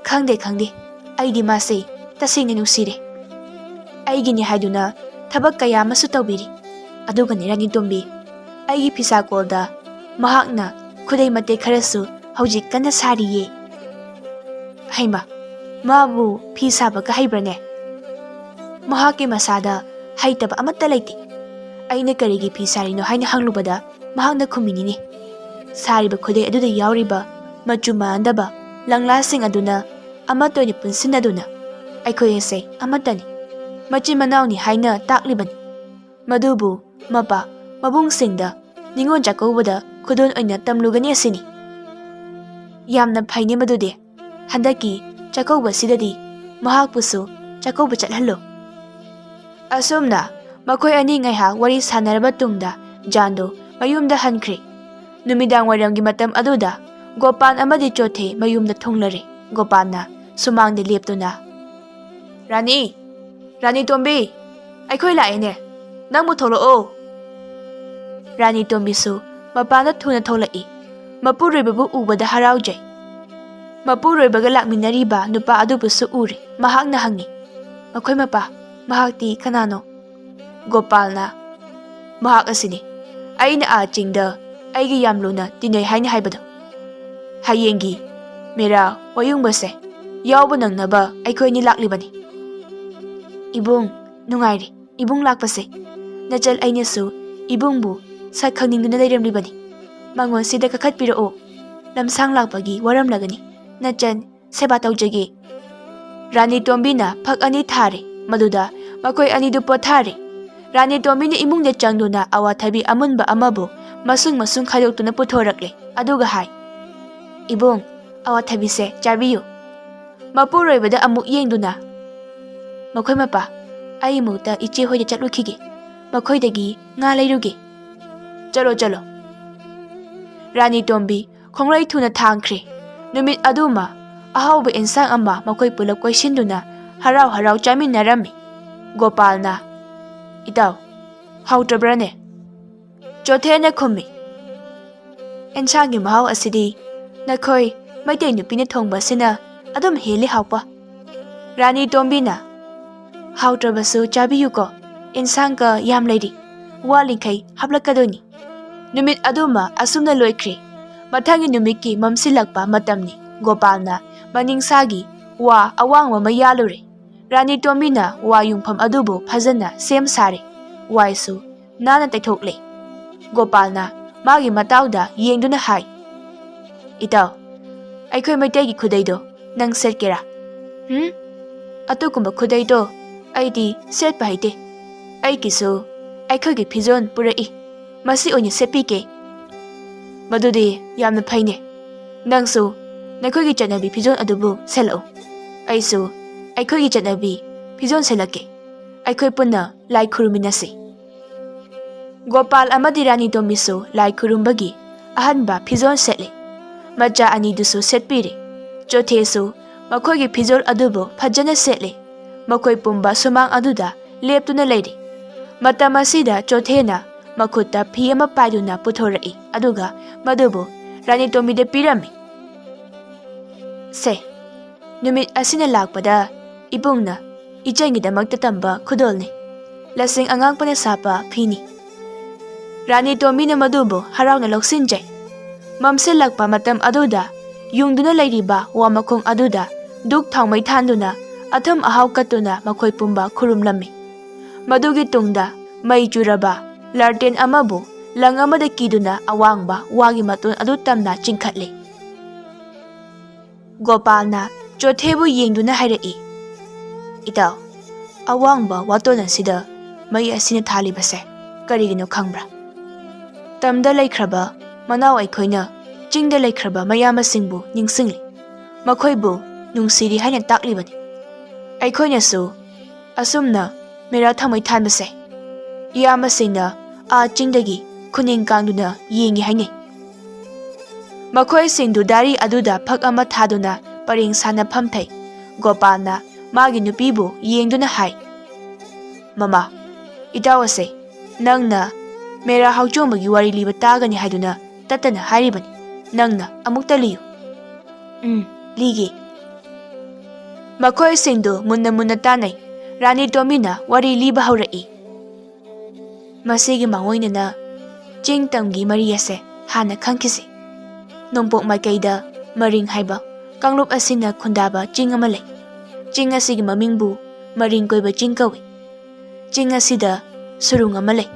ꯈꯪꯗꯦ, ꯑꯩꯗꯤ ꯃꯥꯁꯦ ꯇꯁꯦꯡꯅ ꯅꯨꯡꯁꯤꯔꯦ꯫ ꯑꯩꯒꯤꯅꯤ ꯍꯥꯏꯗꯨꯅ ꯊꯕꯛ ꯀꯌꯥ ꯑꯃꯁꯨ ꯇꯧꯕꯤꯔꯤ꯫ ꯑꯗꯨꯒꯅꯦ ꯔꯥꯅꯤꯇꯣꯝꯕꯤ, ꯑꯩꯒꯤ ꯐꯤꯁꯥꯀꯣꯜꯗ ꯃꯍꯥꯛꯅ ꯈꯨꯗꯩ ꯃꯇꯦꯛ ꯈꯔꯁꯨ ꯍꯧꯖꯤꯛ ꯀꯟꯅ ꯁꯥꯔꯤꯌꯦ꯫ ꯍꯩꯃꯥ, ꯃꯥꯕꯨ ꯐꯤ ꯁꯥꯕꯒ ꯍꯩꯕ꯭ꯔꯅꯦ? ꯃꯍꯥꯛꯀꯤ ꯃꯁꯥꯗ ꯍꯩꯇꯕ ꯑꯃꯠꯇ ꯂꯩꯇꯦ꯫ ꯑꯩꯅ ꯀꯔꯤꯒꯤ ꯐꯤ ꯁꯥꯔꯤꯅꯣ ꯍꯥꯏꯅ ꯍꯪꯂꯨꯕꯗ ꯃꯍꯥꯛꯅ ꯈꯨꯝꯃꯤꯅꯤꯅꯦ, ꯁꯥꯔꯤꯕ ꯈꯨꯗꯩ ꯑꯗꯨꯗ ꯌꯥꯎꯔꯤꯕ ꯃꯆꯨ ꯃꯥꯟꯅꯗꯕ ꯂꯪꯂꯥꯁꯤꯡ ꯑꯗꯨꯅ ꯑꯃꯠꯇ ꯑꯣꯏꯅ ꯄꯨꯟꯁꯤꯟꯅꯗꯨꯅ ꯑꯩꯈꯣꯏ ꯑꯁꯦ ꯑꯃꯠꯇꯅꯤ, ꯃꯆꯤꯟ ꯃꯅꯥꯎꯅꯤ ꯍꯥꯏꯅ ꯇꯥꯛꯂꯤꯕꯅꯤ꯫ ꯃꯗꯨꯕꯨ ꯃꯄꯥ ꯃꯕꯨꯡꯁꯤꯡꯗ ꯅꯤꯉꯣꯜ ꯆꯥꯛꯀꯧꯕꯗ ꯈꯨꯗꯣꯜ ꯑꯣꯏꯅ ꯇꯝꯂꯨꯒꯅꯤ ꯑꯁꯤꯅꯤ꯫ ꯌꯥꯝꯅ ꯐꯩꯅꯦ ꯃꯗꯨꯗꯤ꯫ ꯍꯟꯗꯛꯀꯤ ꯆꯥꯛꯀꯧꯕꯁꯤꯗꯗꯤ ꯃꯍꯥꯛꯄꯨꯁꯨ ꯆꯥꯛꯀꯧꯕ ꯆꯠꯍꯜꯂꯨ꯫ ꯑꯁꯨꯝꯅ ꯃꯈꯣꯏ ꯑꯅꯤ ꯉꯥꯏꯍꯥꯛ ꯋꯥꯔꯤ ꯁꯥꯅꯔꯕ ꯇꯨꯡꯗ ꯖꯥꯟꯗꯣ ꯃꯌꯨꯝꯗ ꯍꯟꯈ꯭ꯔꯦ꯫ ꯅꯨꯃꯤꯗꯥꯡ ꯋꯥꯏꯔꯝꯒꯤ ꯃꯇꯝ ꯑꯗꯨꯗ ꯒꯣꯄꯥꯜ ꯑꯃꯗꯤ ꯆꯣꯊꯦ ꯃꯌꯨꯝꯗ ꯊꯨꯡꯂꯔꯦ꯫ ꯒꯣꯄꯥꯜꯅ ꯁꯨꯃꯥꯡꯗ ꯂꯦꯞꯇꯨꯅ, ꯔꯥꯅꯤꯇꯣꯝꯕꯤ, ꯑꯩꯈꯣꯏ ꯂꯥꯛꯑꯦꯅꯦ, ꯅꯪꯕꯨ ꯊꯣꯛꯂꯛꯑꯣ꯫ ꯔꯥꯅꯤꯇꯣꯝꯕꯤꯁꯨ ꯃꯄꯥꯟꯗ ꯊꯨꯅ ꯊꯣꯛꯂꯛꯏ꯫ ꯃꯄꯨꯔꯣꯏꯕꯕꯨ ꯎꯕꯗ ꯍꯔꯥꯎꯖꯩ꯫ ꯃꯄꯨꯔꯣꯏꯕꯒ ꯂꯥꯛꯃꯤꯟꯅꯔꯤꯕ ꯅꯨꯄꯥ ꯑꯗꯨꯕꯨꯁꯨ ꯎꯔꯦ꯫ ꯃꯍꯥꯛꯅ ꯍꯪꯉꯤ, ꯃꯈꯣꯏ ꯃꯄꯥ, ꯃꯍꯥꯛꯇꯤ ꯀꯅꯥꯅꯣ? ꯒꯣꯄꯥꯜꯅ, ꯃꯍꯥꯛ ꯑꯁꯤꯅꯤ, ꯑꯩꯅ ꯆꯤꯡꯗ ꯑꯩꯒꯤ ꯌꯥꯝ ꯂꯨꯅ ꯇꯤꯟꯅꯩ ꯍꯥꯏꯅ ꯍꯥꯏꯕꯗꯣ? ꯍꯌꯦꯡꯒꯤ ꯃꯦꯔꯥ ꯋꯥꯌꯨꯡꯕꯁꯦ ꯌꯥꯎꯕ ꯅꯪꯅꯕ ꯑꯩꯈꯣꯏꯅꯤ ꯂꯥꯛꯂꯤꯕꯅꯤ꯫ ꯏꯕꯨꯡ ꯅꯨꯡꯉꯥꯏꯔꯤ ꯏꯕꯨꯡ ꯂꯥꯛꯄꯁꯦ꯫ ꯅꯆꯜ ꯑꯩꯅꯁꯨ ꯏꯕꯨꯡꯕꯨ ꯁꯛ ꯈꯪꯅꯤꯡꯗꯨꯅ ꯂꯩꯔꯝꯂꯤꯕꯅꯤ꯫ ꯃꯉꯣꯟ ꯁꯤꯗ ꯀꯥꯈꯠꯄꯤꯔꯛꯑꯣ꯫ ꯂꯝꯁꯥꯡ ꯂꯥꯛꯄꯒꯤ ꯋꯥꯔꯝꯂꯒꯅꯤ꯫ ꯅꯆꯟ ꯁꯦꯕꯥ ꯇꯧꯖꯒꯦ꯫ ꯔꯥꯅꯤ ꯇꯣꯝꯕꯤꯅ ꯐꯛ ꯑꯅꯤ ꯊꯥꯔꯦ꯫ ꯃꯗꯨꯗ ꯃꯈꯣꯏ ꯑꯅꯤꯗꯨ ꯄꯣꯊꯥꯔꯦ꯫ ꯔꯥꯅꯤ ꯇꯣꯝꯕꯤꯅ ꯏꯃꯨꯡꯗ ꯆꯪꯗꯨꯅ ꯑꯋꯥꯊꯕꯤ ꯑꯃꯨꯟꯕ ꯑꯃꯕꯨ ꯃꯁꯨꯡ ꯃꯁꯨꯡ ꯈꯥꯏꯗꯣꯛꯇꯨꯅ ꯄꯨꯊꯣꯔꯛꯂꯦ꯫ ꯑꯗꯨꯒ ꯍꯥꯏ, ꯏꯕꯨꯡ ꯑꯋꯥꯊꯕꯤꯁꯦ ꯆꯥꯕꯤꯌꯨ꯫ ꯃꯄꯨꯔꯣꯏꯕꯗ ꯑꯃꯨꯛ ꯌꯦꯡꯗꯨꯅ, ꯃꯈꯣꯏ ꯃꯄꯥ, ꯑꯩ ꯑꯃꯨꯛꯇ ꯏꯆꯦ ꯍꯣꯏꯗ ꯆꯠꯂꯨꯈꯤꯒꯦ꯫ ꯃꯈꯣꯏꯗꯒꯤ ꯉꯥ ꯂꯩꯔꯨꯒꯦ꯫ ꯆꯠꯂꯣ ꯆꯠꯂꯣ꯫ ꯔꯥꯅꯤ ꯇꯣꯝꯕꯤ ꯈꯣꯡꯂꯩ ꯊꯨꯅ ꯊꯥꯡꯈ꯭ꯔꯦ꯫ ꯅꯨꯃꯤꯠ ꯑꯗꯨꯃ ꯑꯍꯥꯎꯕ ꯏꯟꯁꯥꯡ ꯑꯃ ꯃꯈꯣꯏ ꯄꯨꯂꯞ ꯀꯣꯏꯁꯤꯟꯗꯨꯅ ꯍꯔꯥꯎ ꯍꯔꯥꯎ ꯆꯥꯃꯤꯟꯅꯔꯝꯃꯤ꯫ ꯒꯣꯄꯥꯜꯅ, ꯏꯇꯥꯎ, ꯍꯥꯎꯇ꯭ꯔꯕ꯭ꯔꯅꯦ? ꯆꯣꯊꯦꯅ ꯈꯨꯝꯃꯤ, ꯑꯦꯟꯁꯥꯡꯒꯤ ꯃꯍꯥꯎ ꯑꯁꯤꯗꯤ ꯅꯈꯣꯏ ꯃꯩꯇꯩ ꯅꯨꯄꯤꯅ ꯊꯣꯡꯕꯁꯤꯅ ꯑꯗꯨꯝ ꯍꯦꯜꯂꯤ ꯍꯥꯎꯄ꯫ ꯔꯥꯅꯤ ꯇꯣꯝꯕꯤꯅ, ꯍꯥꯎꯇ꯭ꯔꯕꯁꯨ ꯆꯥꯕꯤꯌꯨꯀꯣ, ꯏꯟꯁꯥꯡꯒ ꯌꯥꯝ ꯂꯩꯔꯤ, ꯋꯥꯠꯂꯤꯈꯩ ꯍꯥꯞꯂꯛꯀꯗꯣꯏꯅꯤ꯫ ꯅꯨꯃꯤꯠ ꯑꯗꯨꯃ ꯑꯁꯨꯝꯅ ꯂꯣꯏꯈ꯭ꯔꯦ꯫ ꯃꯊꯪꯒꯤ ꯅꯨꯃꯤꯠꯀꯤ ꯃꯝꯁꯤꯜꯂꯛꯄ ꯃꯇꯝꯅꯤ꯫ ꯒꯣꯄꯥꯜꯅ ꯃꯅꯤꯡꯁꯥꯒꯤ ꯋꯥ ꯑꯋꯥꯡꯕ ꯑꯃ ꯌꯥꯜꯂꯨꯔꯦ꯫ ꯔꯥꯅꯤ ꯇꯣꯝꯕꯤꯅ ꯋꯥ ꯌꯨꯡꯐꯝ ꯑꯗꯨꯕꯨ ꯐꯖꯅ ꯁꯦꯝ ꯁꯥꯔꯦ꯫ ꯋꯥꯏꯁꯨ ꯅꯥꯟꯅ ꯇꯩꯊꯣꯛꯂꯦ꯫ ꯒꯣꯄꯥꯜꯅ ꯃꯥꯒꯤ ꯃꯇꯥꯎꯗ ꯌꯦꯡꯗꯨꯅ ꯍꯥꯏ, ꯏꯇꯥꯎ, ꯑꯩꯈꯣꯏ ꯃꯩꯇꯩꯒꯤ ꯈꯨꯗꯩꯗꯣ ꯅꯪ ꯁꯦꯠꯀꯦꯔꯥ? ꯑꯗꯨꯒꯨꯝꯕ ꯈꯨꯗꯩꯗꯣ ꯑꯩꯗꯤ ꯁꯦꯠꯄ ꯍꯩꯇꯦ꯫ ꯑꯩꯒꯤꯁꯨ ꯑꯩꯈꯣꯏꯒꯤ ꯐꯤꯖꯣꯜ ꯄꯨꯔꯛꯏ, ꯃꯁꯤ ꯑꯣꯏꯅ ꯁꯦꯠꯄꯤꯒꯦ꯫ ꯃꯗꯨꯗꯤ ꯌꯥꯝꯅ ꯐꯩꯅꯦ꯫ ꯅꯪꯁꯨ ꯅꯈꯣꯏꯒꯤ ꯆꯠꯅꯕꯤ ꯐꯤꯖꯣꯜ ꯑꯗꯨꯕꯨ ꯁꯦꯠꯂꯛꯎ꯫ ꯑꯩꯁꯨ ꯑꯩꯈꯣꯏꯒꯤ ꯆꯠꯅꯕꯤ ꯐꯤꯖꯣꯜ ꯁꯦꯠꯂꯛꯀꯦ꯫ ꯑꯩꯈꯣꯏ ꯄꯨꯟꯅ ꯂꯥꯏ ꯈꯨꯔꯨꯝꯃꯤꯟꯅꯁꯤ꯫ ꯒꯣꯄꯥꯜ ꯑꯃꯗꯤ ꯔꯥꯅꯤ ꯇꯣꯝꯕꯤꯁꯨ ꯂꯥꯏ ꯈꯨꯔꯨꯝꯕꯒꯤ ꯑꯍꯟꯕ ꯐꯤꯖꯣꯜ ꯁꯦꯠꯂꯦ꯫ ꯃꯆꯥ ꯑꯅꯤꯗꯨꯁꯨ ꯁꯦꯠꯄꯤꯔꯦ꯫ ꯆꯣꯊꯦꯁꯨ ꯃꯈꯣꯏꯒꯤ ꯐꯤꯖꯣꯜ ꯑꯗꯨꯕꯨ ꯐꯖꯅ ꯁꯦꯠꯂꯦ꯫ ꯃꯈꯣꯏ ꯄꯨꯝꯕ ꯁꯨꯃꯥꯡ ꯑꯗꯨꯗ ꯂꯦꯞꯇꯨꯅ ꯂꯩꯔꯦ꯫ ꯃꯇꯝ ꯑꯁꯤꯗ ꯆꯣꯊꯦꯅ ꯃꯈꯨꯠꯇ ꯐꯤ ꯑꯃ ꯄꯥꯏꯗꯨꯅ ꯄꯨꯊꯣꯔꯛꯏ꯫ ꯑꯗꯨꯒ ꯃꯗꯨꯕꯨ ꯔꯥꯅꯤ ꯇꯣꯝꯕꯤꯗ ꯄꯤꯔꯝꯃꯤ꯫ ꯁꯦ, ꯅꯨꯃꯤꯠ ꯑꯁꯤꯅ ꯂꯥꯛꯄꯗ ꯏꯕꯨꯡꯅ ꯏꯆꯟꯒꯤꯗꯃꯛꯇ ꯇꯝꯕ ꯈꯨꯗꯣꯜꯅꯤ꯫ ꯂꯁꯤꯡ ꯑꯉꯥꯡꯄꯅ ꯁꯥꯄ ꯐꯤꯅꯤ꯫ ꯔꯥꯅꯤ ꯇꯣꯝꯕꯤꯅ ꯃꯗꯨꯕꯨ ꯍꯔꯥꯎꯅ ꯂꯧꯁꯤꯟꯖꯩ꯫ ꯃꯝꯁꯤꯜꯂꯛꯄ ꯃꯇꯝ ꯑꯗꯨꯗ ꯌꯨꯡꯗꯨꯅ ꯂꯩꯔꯤꯕ ꯋꯥ ꯃꯈꯣꯡ ꯑꯗꯨꯗ ꯗꯨꯛ ꯊꯥꯎꯃꯩ ꯊꯥꯟꯗꯨꯅ ꯑꯊꯨꯝ ꯑꯍꯥꯎ ꯀꯠꯇꯨꯅ ꯃꯈꯣꯏ ꯄꯨꯝꯕ ꯈꯨꯔꯨꯝꯂꯝꯃꯤ꯫ ꯃꯗꯨꯒꯤ ꯇꯨꯡꯗ ꯃꯩ ꯆꯨꯔꯕ ꯂꯥꯔꯇꯦꯟ ꯑꯃꯕꯨ ꯂꯪ ꯑꯃꯗ ꯀꯤꯗꯨꯅ ꯑꯋꯥꯡꯕ ꯋꯥꯒꯤ ꯃꯇꯣꯟ ꯑꯗꯨ ꯇꯝꯅ ꯆꯤꯡꯈꯠꯂꯦ꯫ ꯒꯣꯄꯥꯜꯅ ꯆꯣꯊꯦꯕꯨ ꯌꯦꯡꯗꯨꯅ ꯍꯥꯏꯔꯛꯏ, ꯏꯇꯥꯎ, ꯑꯋꯥꯡꯕ ꯋꯥꯇꯣꯟ ꯑꯁꯤꯗ ꯃꯩ ꯑꯁꯤꯅ ꯊꯥꯜꯂꯤꯕꯁꯦ ꯀꯔꯤꯒꯤꯅꯣ ꯈꯪꯕ꯭ꯔꯥ? ꯇꯝꯗ ꯂꯩꯈ꯭ꯔꯕ ꯃꯅꯥꯎ ꯑꯩꯈꯣꯏꯅ ꯆꯤꯡꯗ ꯂꯩꯈ꯭ꯔꯕ ꯃꯌꯥꯝꯕꯁꯤꯡꯕꯨ ꯅꯤꯡꯁꯤꯡꯂꯤ, ꯃꯈꯣꯏꯕꯨ ꯅꯨꯡꯁꯤꯔꯤ ꯍꯥꯏꯅ ꯇꯥꯛꯂꯤꯕꯅꯤ꯫ ꯑꯩꯈꯣꯏꯅꯁꯨ ꯑꯁꯨꯝꯅ ꯃꯦꯔꯥ ꯊꯥꯎꯃꯩ ꯊꯥꯟꯕꯁꯦ ꯏꯌꯥꯝꯕꯁꯤꯡꯅ ꯆꯤꯡꯗꯒꯤ ꯈꯨꯅꯤꯡ ꯀꯥꯡꯗꯨꯅ ꯌꯦꯡꯉꯤ ꯍꯥꯏꯅꯩ꯫ ꯃꯈꯣꯏꯁꯤꯡꯗꯨ ꯗꯥꯔꯤ ꯑꯗꯨꯗ ꯐꯛ ꯑꯃ ꯊꯥꯗꯨꯅ ꯄꯔꯦꯡ ꯁꯥꯟꯅ ꯐꯝꯊꯩ꯫ ꯒꯣꯄꯥꯜꯅ ꯃꯥꯒꯤ ꯅꯨꯄꯤꯕꯨ ꯌꯦꯡꯗꯨꯅ ꯍꯥꯏ, ꯃꯃꯥ, ꯏꯇꯥꯎ ꯑꯁꯦ ꯅꯪꯅ ꯃꯦꯔꯥ ꯍꯧꯆꯣꯡꯕꯒꯤ ꯋꯥꯔꯤ ꯂꯤꯕ ꯇꯥꯒꯅꯤ ꯍꯥꯏꯗꯨꯅ ꯇꯠꯇꯅ ꯍꯥꯏꯔꯤꯕꯅꯤ꯫ ꯅꯪꯅ ꯑꯃꯨꯛꯇ ꯂꯤꯌꯨ꯫ ꯂꯤꯒꯦ꯫ ꯃꯈꯣꯏꯁꯤꯡꯗꯨ ꯃꯨꯟꯅ ꯃꯨꯟꯅ ꯇꯥꯟꯅꯩ꯫ ꯔꯥꯅꯤ ꯇꯣꯝꯕꯤꯅ ꯋꯥꯔꯤ ꯂꯤꯕ ꯍꯧꯔꯛꯏ꯫ ꯃꯁꯤꯒꯤ ꯃꯥꯡꯑꯣꯏꯅꯅ ꯆꯤꯡ ꯇꯝꯒꯤ ꯃꯔꯤ ꯑꯁꯦ ꯍꯥꯟꯅ ꯈꯪꯈꯤꯁꯤ꯫ ꯅꯣꯡꯄꯣꯛ ꯃꯥꯏꯀꯩꯗ ꯃꯔꯤꯡ ꯍꯥꯏꯕ ꯀꯥꯡꯂꯨꯞ ꯑꯁꯤꯅ ꯈꯨꯟꯗꯥꯕ ꯆꯤꯡ ꯑꯃ ꯂꯩ꯫ ꯆꯤꯡ ꯑꯁꯤꯒꯤ ꯃꯃꯤꯡꯕꯨ ꯃꯔꯤꯡ ꯀꯣꯏꯕ ꯆꯤꯡ ꯀꯧꯏ꯫ ꯆꯤꯡ ꯑꯁꯤꯗ ꯁꯨꯔꯨꯡ ꯑꯃ ꯂꯩ꯫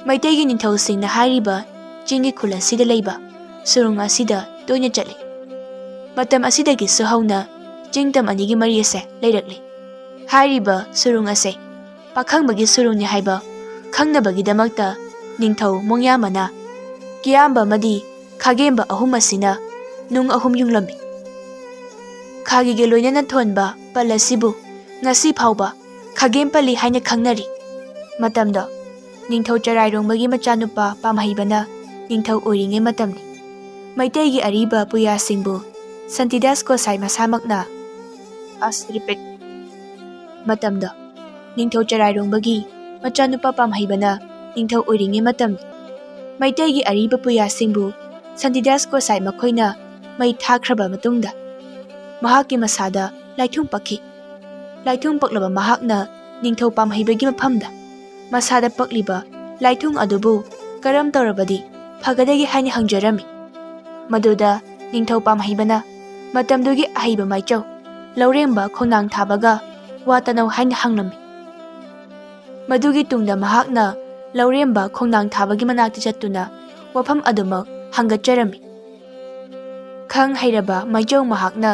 ꯃꯩꯇꯩꯒꯤ ꯅꯤꯡꯊꯧꯁꯤꯡꯅ ꯍꯥꯏꯔꯤꯕ ꯆꯤꯡꯒꯤ ꯈꯨꯜ ꯑꯁꯤꯗ ꯂꯩꯕ ꯁꯨꯔꯨꯡ ꯑꯁꯤꯗ ꯇꯣꯏꯅ ꯆꯠꯂꯤ꯫ ꯃꯇꯝ ꯑꯁꯤꯗꯒꯤꯁꯨ ꯍꯧꯅ ꯆꯤꯡꯇꯝ ꯑꯅꯤꯒꯤ ꯃꯔꯤ ꯑꯁꯦ ꯂꯩꯔꯛꯂꯤ꯫ ꯍꯥꯏꯔꯤꯕ ꯁꯨꯔꯨꯡ ꯑꯁꯦ ꯄꯥꯈꯪꯕꯒꯤ ꯁꯨꯔꯨꯡꯅꯤ ꯍꯥꯏꯕ ꯈꯪꯅꯕꯒꯤꯗꯃꯛꯇ ꯅꯤꯡꯊꯧ ꯃꯣꯡꯌꯥꯝꯕꯅ ꯀꯤꯌꯥꯝꯕ ꯑꯃꯗꯤ ꯈꯥꯒꯦꯝꯕ ꯑꯍꯨꯝ ꯑꯁꯤꯅ ꯅꯨꯡ 3 ꯌꯨꯡꯂꯝꯃꯤ꯫ ꯈꯥꯒꯤꯒ ꯂꯣꯏꯅꯅ ꯊꯣꯟꯕ ꯄꯜ ꯑꯁꯤꯕꯨ ꯉꯁꯤ ꯐꯥꯎꯕ ꯈꯥꯒꯦꯝꯄꯜꯂꯤ ꯍꯥꯏꯅ ꯈꯪꯅꯔꯤ꯫ ꯃꯇꯝꯗꯣ ꯅꯤꯡꯊꯧ ꯆꯔꯥꯏꯔꯣꯡꯕꯒꯤ ꯃꯆꯥꯅꯨꯄꯥ ꯄꯥꯝꯍꯩꯕꯅ ꯅꯤꯡꯊꯧ ꯑꯣꯏꯔꯤꯉꯩ ꯃꯇꯝꯅꯤ꯫ ꯃꯩꯇꯩꯒꯤ ꯑꯔꯤꯕ ꯄꯨꯌꯥꯁꯤꯡꯕꯨ ꯁꯥꯟꯇꯤꯗꯥꯁ ꯒꯣꯁꯥꯏ ꯃꯁꯥꯃꯛꯅ ꯃꯇꯝꯗꯣ ꯅꯤꯡꯊꯧ ꯆꯔꯥꯏꯔꯣꯡꯕꯒꯤ ꯃꯆꯥꯅꯨꯄꯥ ꯄꯥꯝꯍꯩꯕꯅ ꯅꯤꯡꯊꯧ ꯑꯣꯏꯔꯤꯉꯩ ꯃꯇꯝꯅꯤ꯫ ꯃꯩꯇꯩꯒꯤ ꯑꯔꯤꯕ ꯄꯨꯌꯥꯁꯤꯡꯕꯨ ꯁꯥꯟꯇꯤꯗꯥꯁ ꯒꯣꯁꯥꯏ ꯃꯈꯣꯏꯅ ꯃꯩ ꯊꯥꯈ꯭ꯔꯕ ꯃꯇꯨꯡꯗ ꯃꯍꯥꯛꯀꯤ ꯃꯁꯥꯗ ꯂꯥꯏꯊꯨꯡ ꯄꯛꯈꯤ꯫ ꯂꯥꯏꯊꯨꯡ ꯄꯛꯂꯕ ꯃꯍꯥꯛꯅ ꯅꯤꯡꯊꯧ ꯄꯥꯝꯍꯩꯕꯒꯤ ꯃꯐꯝꯗ ꯃꯁꯥꯗ ꯄꯛꯂꯤꯕ ꯂꯥꯏꯊꯨꯡ ꯑꯗꯨꯕꯨ ꯀꯔꯝ ꯇꯧꯔꯕꯗꯤ ꯐꯒꯗꯒꯦ ꯍꯥꯏꯅ ꯍꯪꯖꯔꯝꯃꯤ꯫ ꯃꯗꯨꯗ ꯅꯤꯡꯊꯧ ꯄꯥꯝꯍꯩꯕꯅ ꯃꯇꯝꯗꯨꯒꯤ ꯑꯍꯩꯕ ꯃꯥꯏꯆꯧ ꯂꯧꯔꯦꯝꯕ ꯈꯣꯡꯅꯥꯡ ꯊꯥꯕꯒ ꯋꯥ ꯇꯅꯧ ꯍꯥꯏꯅ ꯍꯪꯂꯝꯃꯤ꯫ ꯃꯗꯨꯒꯤ ꯇꯨꯡꯗ ꯃꯍꯥꯛꯅ ꯂꯧꯔꯦꯝꯕ ꯈꯣꯡꯅꯥꯡ ꯊꯥꯕꯒꯤ ꯃꯅꯥꯛꯇ ꯆꯠꯇꯨꯅ ꯋꯥꯐꯝ ꯑꯗꯨꯃꯛ ꯍꯪꯒꯠꯆꯔꯝꯃꯤ꯫ ꯈꯪ ꯍꯩꯔꯕ ꯃꯥꯏꯆꯧ ꯃꯍꯥꯛꯅ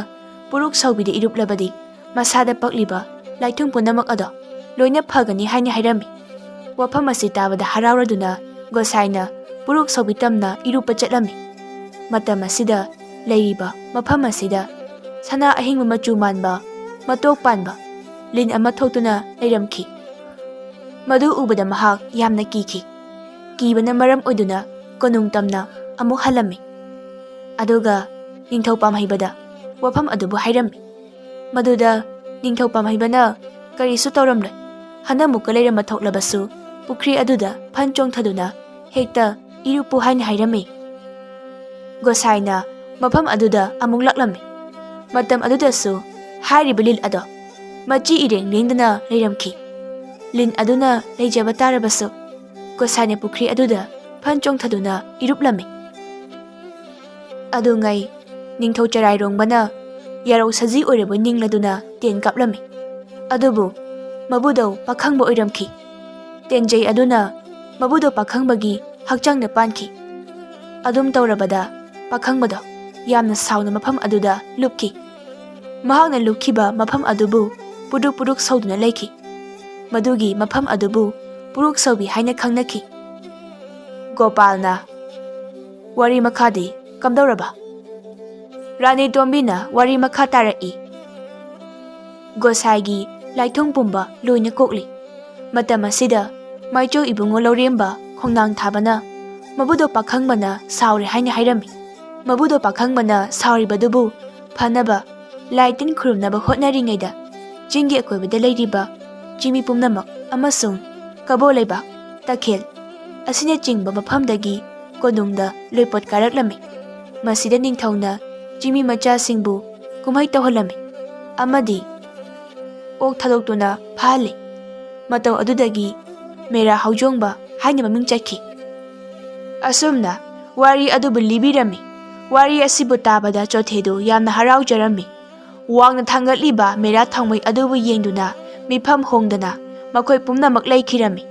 ꯄꯨꯔꯨꯛ ꯁꯧꯕꯤꯗ ꯏꯔꯨꯞꯂꯕꯗꯤ ꯃꯁꯥꯗ ꯄꯛꯂꯤꯕ ꯂꯥꯏꯊꯨꯡ ꯄꯨꯝꯅꯃꯛ ꯑꯗꯣ ꯂꯣꯏꯅ ꯐꯒꯅꯤ ꯍꯥꯏꯅ ꯍꯥꯏꯔꯝꯃꯤ꯫ ꯋꯥꯐꯝ ꯑꯁꯤ ꯇꯥꯕꯗ ꯍꯔꯥꯎꯔꯗꯨꯅ ꯒꯣꯁꯥꯏꯅ ꯄꯨꯔꯨꯛ ꯁꯧꯕꯤ ꯇꯝꯅ ꯏꯔꯨꯞꯄ ꯆꯠꯂꯝꯃꯤ꯫ ꯃꯇꯝ ꯑꯁꯤꯗ ꯂꯩꯔꯤꯕ ꯃꯐꯝ ꯑꯁꯤꯗ ꯁꯅꯥ ꯑꯍꯤꯡꯕ ꯃꯆꯨ ꯃꯥꯟꯕ ꯃꯇꯣꯛ ꯄꯥꯟꯕ ꯂꯤꯟ ꯑꯃ ꯊꯣꯛꯇꯨꯅ ꯂꯩꯔꯝꯈꯤ꯫ ꯃꯗꯨ ꯎꯕꯗ ꯃꯍꯥꯛ ꯌꯥꯝꯅ ꯀꯤꯈꯤ꯫ ꯀꯤꯕꯅ ꯃꯔꯝ ꯑꯣꯏꯗꯨꯅ ꯀꯣꯅꯨꯡ ꯇꯝꯅ ꯑꯃꯨꯛ ꯍꯜꯂꯝꯃꯤ꯫ ꯑꯗꯨꯒ ꯅꯤꯡꯊꯧ ꯄꯥꯝꯍꯩꯕꯗ ꯋꯥꯐꯝ ꯑꯗꯨꯕꯨ ꯍꯥꯏꯔꯝꯃꯤ꯫ ꯃꯗꯨꯗ ꯅꯤꯡꯊꯧ ꯄꯥꯝꯍꯩꯕꯅ ꯀꯔꯤꯁꯨ ꯇꯧꯔꯝꯂꯣꯏ, ꯍꯟꯗꯛꯃꯨꯛꯀ ꯂꯩꯔꯝꯕ ꯊꯣꯛꯂꯕꯁꯨ ꯄꯨꯈ꯭ꯔꯤ ꯑꯗꯨꯗ ꯐꯟ ꯆꯣꯡꯊꯗꯨꯅ ꯍꯦꯛꯇ ꯏꯔꯨꯞꯄꯨ ꯍꯥꯏꯅ ꯍꯥꯏꯔꯝꯃꯤ꯫ ꯒꯣꯁꯥꯏꯅ ꯃꯐꯝ ꯑꯗꯨꯗ ꯑꯃꯨꯛ ꯂꯥꯛꯂꯝꯃꯤ꯫ ꯃꯇꯝ ꯑꯗꯨꯗꯁꯨ ꯍꯥꯏꯔꯤꯕ ꯂꯤꯟ ꯑꯗꯣ ꯃꯆꯤ ꯏꯔꯦꯡ ꯂꯦꯡꯗꯅ ꯂꯩꯔꯝꯈꯤ꯫ ꯂꯤꯟ ꯑꯗꯨꯅ ꯂꯩꯖꯕ ꯇꯥꯔꯕꯁꯨ ꯒꯣꯁꯥꯏꯅ ꯄꯨꯈ꯭ꯔꯤ ꯑꯗꯨꯗ ꯐꯟ ꯆꯣꯡꯊꯗꯨꯅ ꯏꯔꯨꯞꯂꯝꯃꯤ꯫ ꯑꯗꯨꯉꯩ ꯅꯤꯡꯊꯧ ꯆꯔꯥꯏꯔꯣꯡꯕꯅ ꯌꯥꯔꯧ ꯁꯖꯤ ꯑꯣꯏꯔꯕꯣꯏ ꯅꯤꯡꯂꯗꯨꯅ ꯇꯦꯟ ꯀꯥꯞꯂꯝꯃꯤ꯫ ꯑꯗꯨꯕꯨ ꯃꯕꯨꯗꯧ ꯄꯥꯈꯪꯕ ꯑꯣꯏꯔꯝꯈꯤ꯫ ꯇꯦꯟꯖꯩ ꯑꯗꯨꯅ ꯃꯕꯨꯗꯧ ꯄꯥꯈꯪꯕꯒꯤ ꯍꯛꯆꯥꯡꯗ ꯄꯥꯟꯈꯤ꯫ ꯑꯗꯨꯝ ꯇꯧꯔꯕꯗ ꯄꯥꯈꯪꯕꯗꯣ ꯌꯥꯝꯅ ꯁꯥꯎꯅ ꯃꯐꯝ ꯑꯗꯨꯗ ꯂꯨꯞꯈꯤ꯫ ꯃꯍꯥꯛꯅ ꯂꯨꯞꯈꯤꯕ ꯃꯐꯝ ꯑꯗꯨꯕꯨ ꯄꯨꯔꯨꯛ ꯄꯨꯔꯨꯛ ꯁꯧꯗꯨꯅ ꯂꯩꯈꯤ꯫ ꯃꯗꯨꯒꯤ ꯃꯐꯝ ꯑꯗꯨꯕꯨ ꯄꯨꯔꯨꯛ ꯁꯧꯕꯤ ꯍꯥꯏꯅ ꯈꯪꯅꯈꯤ꯫ ꯒꯣꯄꯥꯜꯅ ꯋꯥꯔꯤ ꯃꯈꯥꯗꯤ ꯀꯝꯗꯧꯔꯕ? ꯔꯥꯅꯤ ꯇꯣꯝꯕꯤꯅ ꯋꯥꯔꯤ ꯃꯈꯥ ꯇꯥꯔꯛꯏ꯫ ꯒꯣꯁꯥꯏꯒꯤ ꯂꯥꯏꯊꯨꯡ ꯄꯨꯝꯕ ꯂꯣꯏꯅ ꯀꯣꯛꯂꯤ꯫ ꯃꯇꯝ ꯑꯁꯤꯗ ꯃꯥꯏꯆꯧ ꯏꯕꯨꯡꯉꯣ ꯂꯧꯔꯦꯝꯕ ꯈꯣꯡꯅꯥꯡ ꯊꯥꯕꯅ ꯃꯕꯨꯗꯧ ꯄꯥꯈꯪꯕꯅ ꯁꯥꯎꯔꯦ ꯍꯥꯏꯅ ꯍꯥꯏꯔꯝꯃꯤ꯫ ꯃꯕꯨꯗꯧ ꯄꯥꯈꯪꯕꯅ ꯁꯥꯎꯔꯤꯕꯗꯨꯕꯨ ꯐꯅꯕ ꯂꯥꯏ ꯇꯤꯟ ꯈꯨꯔꯨꯝꯅꯕ ꯍꯣꯠꯅꯔꯤꯉꯩꯗ ꯆꯤꯡꯒꯤ ꯑꯀꯣꯏꯕꯗ ꯂꯩꯔꯤꯕ ꯆꯤꯃꯤ ꯄꯨꯝꯅꯃꯛ ꯑꯃꯁꯨꯡ ꯀꯕꯣ ꯂꯩꯕꯥꯛ, ꯇꯈꯦꯜ ꯑꯁꯤꯅꯆꯤꯡꯕ ꯃꯐꯝꯗꯒꯤ ꯀꯣꯅꯨꯡꯗ ꯂꯣꯏꯄꯣꯠ ꯀꯥꯔꯛꯂꯝꯃꯤ꯫ ꯃꯁꯤꯗ ꯅꯤꯡꯊꯧꯅ ꯆꯤꯃꯤ ꯃꯆꯥꯁꯤꯡꯕꯨ ꯀꯨꯝꯍꯩ ꯇꯧꯍꯜꯂꯝꯃꯤ ꯑꯃꯗꯤ ꯑꯣꯛ ꯊꯥꯗꯣꯛꯇꯨꯅ ꯐꯥꯍꯜꯂꯤ꯫ ꯃꯇꯧ ꯑꯗꯨꯗꯒꯤ ꯃꯦꯔꯥ ꯍꯧꯖꯣꯡꯕ ꯍꯥꯏꯅ ꯃꯃꯤꯡ ꯆꯠꯈꯤ꯫ ꯑꯁꯨꯝꯅ ꯋꯥꯔꯤ ꯑꯗꯨꯕꯨ ꯂꯤꯕꯤꯔꯝꯃꯤ꯫ ꯋꯥꯔꯤ ꯑꯁꯤꯕꯨ ꯇꯥꯕꯗ ꯆꯣꯊꯦꯗꯨ ꯌꯥꯝꯅ ꯍꯔꯥꯎꯖꯔꯝꯃꯤ꯫ ꯋꯥꯡꯅ ꯊꯥꯡꯒꯠꯂꯤꯕ ꯃꯦꯔꯥ ꯊꯥꯎꯃꯩ ꯑꯗꯨꯕꯨ ꯌꯦꯡꯗꯨꯅ ꯃꯤꯐꯝ ꯍꯣꯡꯗꯅ ꯃꯈꯣꯏ ꯄꯨꯝꯅꯃꯛ ꯂꯩꯈꯤꯔꯝꯃꯤ꯫